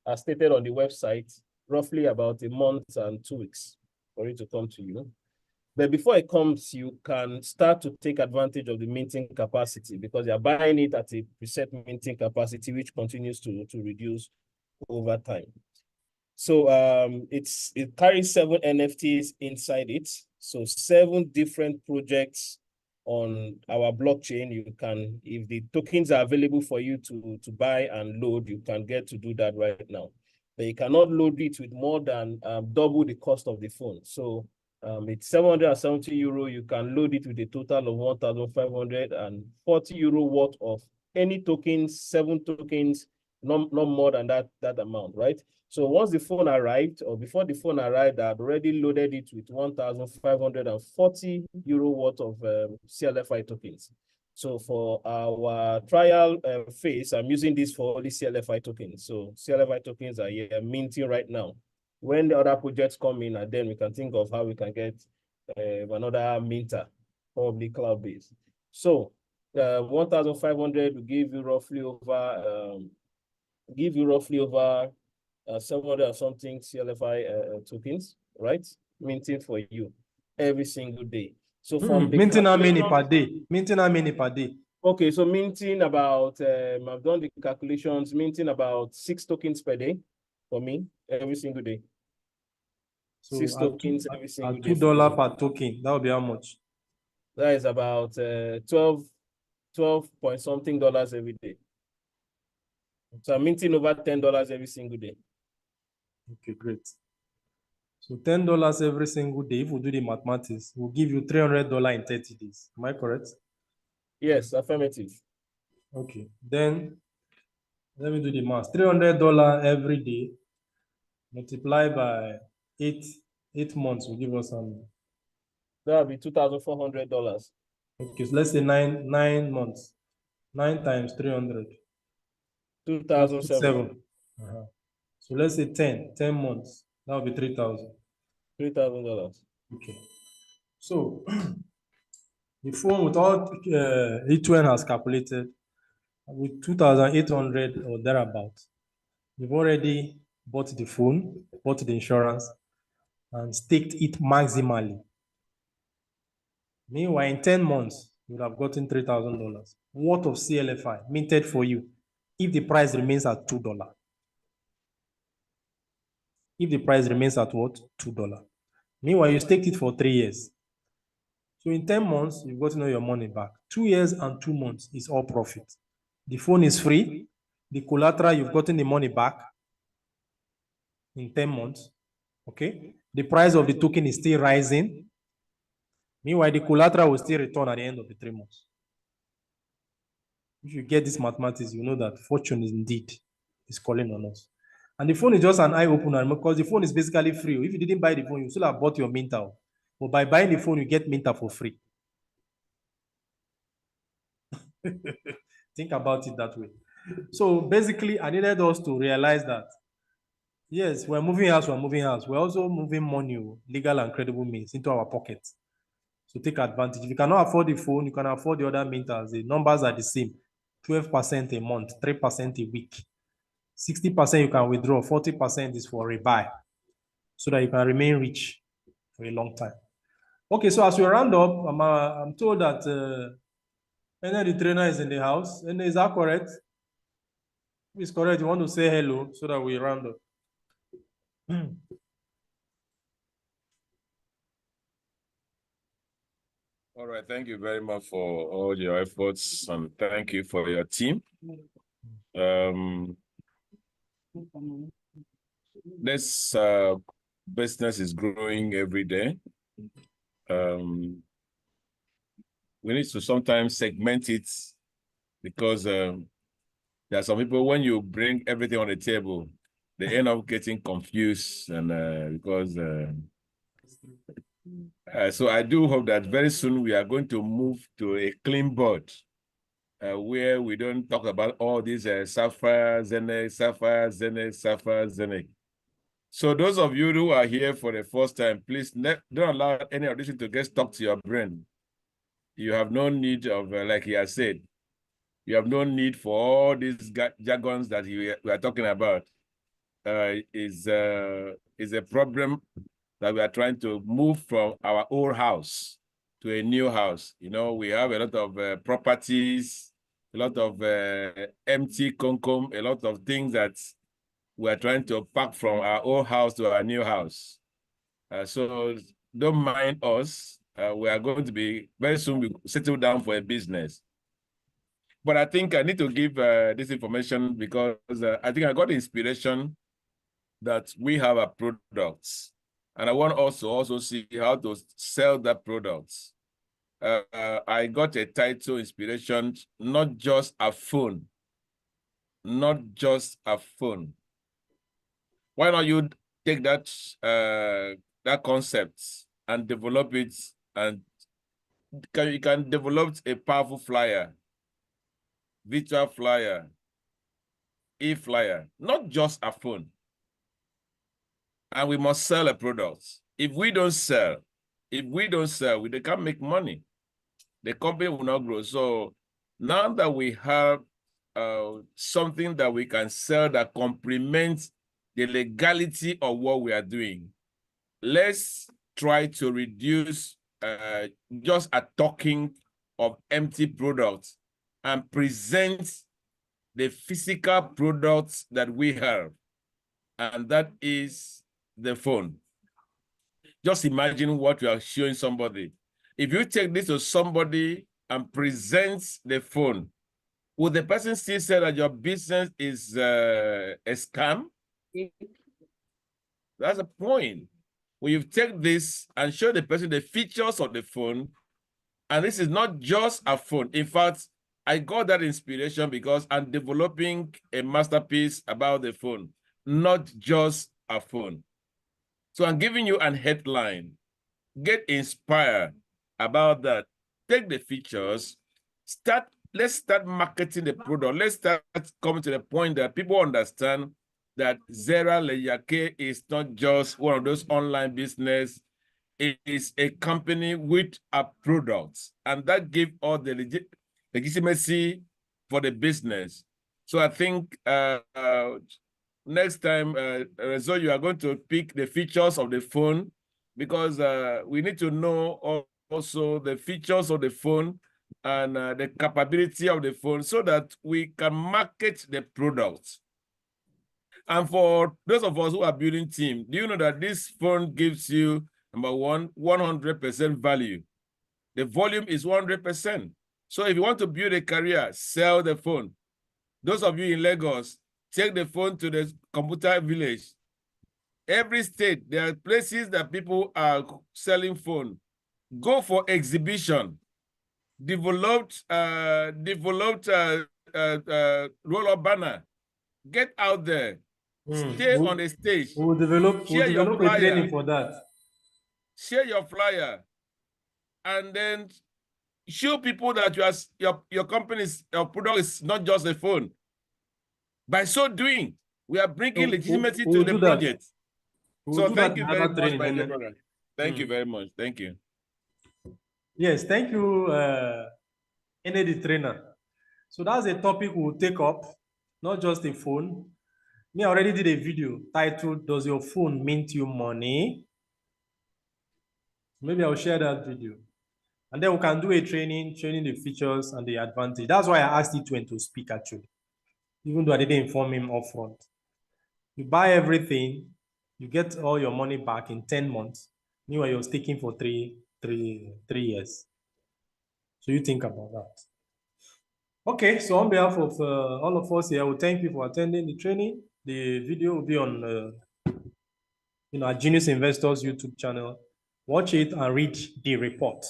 as stated on the website, roughly about a month and 2 weeks for it to come to you. But before it comes, you can start to take advantage of the minting capacity because you're buying it at a preset minting capacity, which continues to reduce over time. So it carries 7 NFTs inside it. So 7 different projects on our blockchain. You can, if the tokens are available for you to buy and load, you can get to do that right now. But you cannot load it with more than double the cost of the phone. So it's 770 euro. You can load it with a total of 1,540 euro worth of any tokens, 7 tokens, not more than that amount, right? So once the phone arrived, or before the phone arrived, I had already loaded it with 1,540 euro worth of CLFI tokens. So for our trial phase, I'm using this for only CLFI tokens. So CLFI tokens are here minting right now. When the other projects come in, and then we can think of how we can get another minter, probably cloud-based. So 1,500 will give you roughly over 700 or something CLFI tokens, right? Minting for you every single day. So from the minting how many per day? Minting how many per day? Okay, so minting about, I've done the calculations, minting about 6 tokens per day for me every single day. So 6 tokens every single day. $2 per token, that will be how much? That is about 12 point something dollars every day. So I'm minting over $10 every single day. Okay, great. So $10 every single day, if we do the mathematics, will give you $300 in 30 days. Am I correct? Yes, affirmative. Okay, then let me do the math. $300 every day multiplied by 8 months will give us That will be $2,400. Okay, so let's say nine months. 9 times 300. 2,700. So let's say 10 months. That would be 3,000. $3,000. Okay. So the phone with all each one has calculated with 2,800 or thereabout. You've already bought the phone, bought the insurance, and staked it maximally. Meanwhile, in 10 months, you would have gotten $3,000 worth of CLFI minted for you if the price remains at $2. If the price remains at what? $2. Meanwhile, you staked it for 3 years. So in 10 months, you've gotten all your money back. 2 years and 2 months is all profit. The phone is free. The collateral, you've gotten the money back in 10 months. Okay. The price of the token is still rising. Meanwhile, the collateral will still return at the end of the 3 months. If you get this mathematics, you know that fortune is indeed is calling on us. And the phone is just an eye opener because the phone is basically free. If you didn't buy the phone, you still have bought your Minta. But by buying the phone, you get Minta for free. Think about it that way. So basically, I needed us to realize that yes, we're moving house, We're also moving money, legal and credible means into our pockets. So take advantage. If you cannot afford the phone, you can afford the other Mintas. The numbers are the same. 12% a month, 3% a week. 60% you can withdraw, 40% is for rebuy so that you can remain rich for a long time. Okay, so as we round up, I'm told that the trainer is in the house. And is that correct? If it's correct, you want to say hello so that we round up. All right, thank you very much for all your efforts and thank you for your team. This business is growing every day. We need to sometimes segment it because there are some people, when you bring everything on the table, they end up getting confused and because so I do hope that very soon we are going to move to a clean board where we don't talk about all these Safir, Zeniq, Safir, Zeniq, Safir, Zeniq. So those of you who are here for the first time, please don't allow any of this to get stuck to your brain. You have no need of, like he has said, you have no need for all these jargons that we are talking about. Is a problem that we are trying to move from our old house to a new house. You know, we have a lot of properties, a lot of empty concom, a lot of things that we are trying to pack from our old house to our new house. So don't mind us. We are going to be, very soon, we settle down for a business. But I think I need to give this information because I think I got inspiration that we have a products. And I want us to also see how to sell that products. I got a title inspiration, not just a phone. Not just a phone. Why not you take that that concept and develop it, and you can develop a powerful flyer, virtual flyer, e-flyer, not just a phone. And we must sell a product. If we don't sell, we can't make money. The company will not grow. So now that we have something that we can sell that complements the legality of what we are doing, let's try to reduce just a talking of empty products and present the physical products that we have, and that is the phone. Just imagine what you are showing somebody. If you take this to somebody and present the phone, will the person still say that your business is a scam? That's the point. When you take this and show the person the features of the phone, and this is not just a phone. In fact, I got that inspiration because I'm developing a masterpiece about the phone, not just a phone. So I'm giving you an headline. Get inspired about that. take the features, let's start marketing the product. Let's start coming to the point that people understand that Xera Layerk is not just one of those online business. It is a company with a product, and that gives all the legitimacy for the business. So I think next time, so you are going to pick the features of the phone, because we need to know also the features of the phone and the capability of the phone so that we can market the product. And for those of us who are building team, do you know that this phone gives you, number one, 100% value? The volume is 100%. So if you want to build a career, sell the phone. Those of you in Lagos, take the phone to the computer village. Every state, there are places that people are selling phone. Go for exhibition. Developed roll-up banner. Get out there. Stay on the stage. We'll develop a training for that. Share your flyer, and then show people that your company's product is not just a phone. By so doing, we are bringing legitimacy to the project. So thank you very much, my dear brother. Thank you very much. Thank you. Yes, thank you, the trainer. So that's a topic we'll take up, not just a phone. Me, I already did a video titled, "Does your phone mint you money?" Maybe I'll share that video. And then we can do a training the features and the advantage. That's why I asked Itwen to speak, actually, even though I didn't inform him upfront. You buy everything, you get all your money back in 10 months. Meanwhile, you're sticking for three years. So you think about that. Okay, so on behalf of all of us here, we thank you for attending the training. The video will be on our Genius Investors YouTube channel. Watch it and read the report.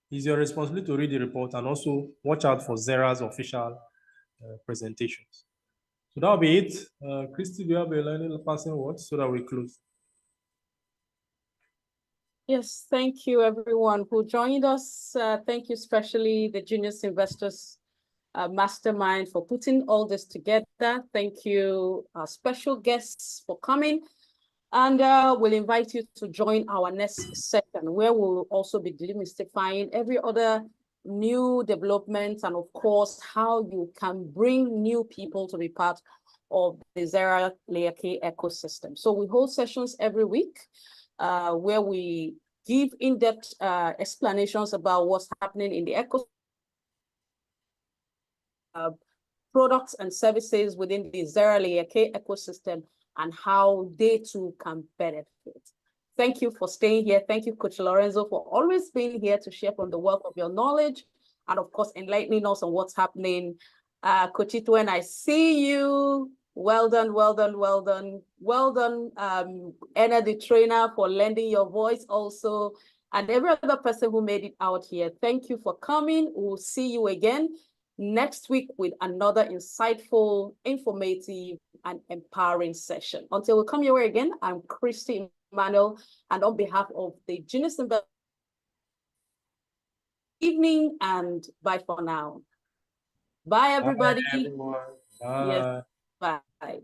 It's your responsibility to read the report, and also watch out for Xera's official presentations. So that'll be it. Christy, do you have a passing word so that we close? Yes, thank you everyone who joined us. Thank you especially the Genius Investors Mastermind for putting all this together. Thank you, our special guests, for coming. And we'll invite you to join our next session, where we'll also be demystifying every other new development, and of course, how you can bring new people to be part of the Xera Layerk ecosystem. So we hold sessions every week where we give in-depth explanations about what's happening in the ecosystem, products and services within the Xera Layerk ecosystem, and how they too can benefit. Thank you for staying here. Thank you, Coach Lorenzo, for always being here to share from the wealth of your knowledge, and of course, enlightening us on what's happening. Coach Itwen, I see you. Well done, well done, well done. Well done, Anna, the trainer, for lending your voice also, and every other person who made it out here. Thank you for coming. We'll see you again next week with another insightful, informative, and empowering session. Until we come your way again, I'm Christy Emmanuel, and on behalf of the Genius Investors, evening and bye for now. Bye, everybody. Bye, everyone. Bye. Yes, bye.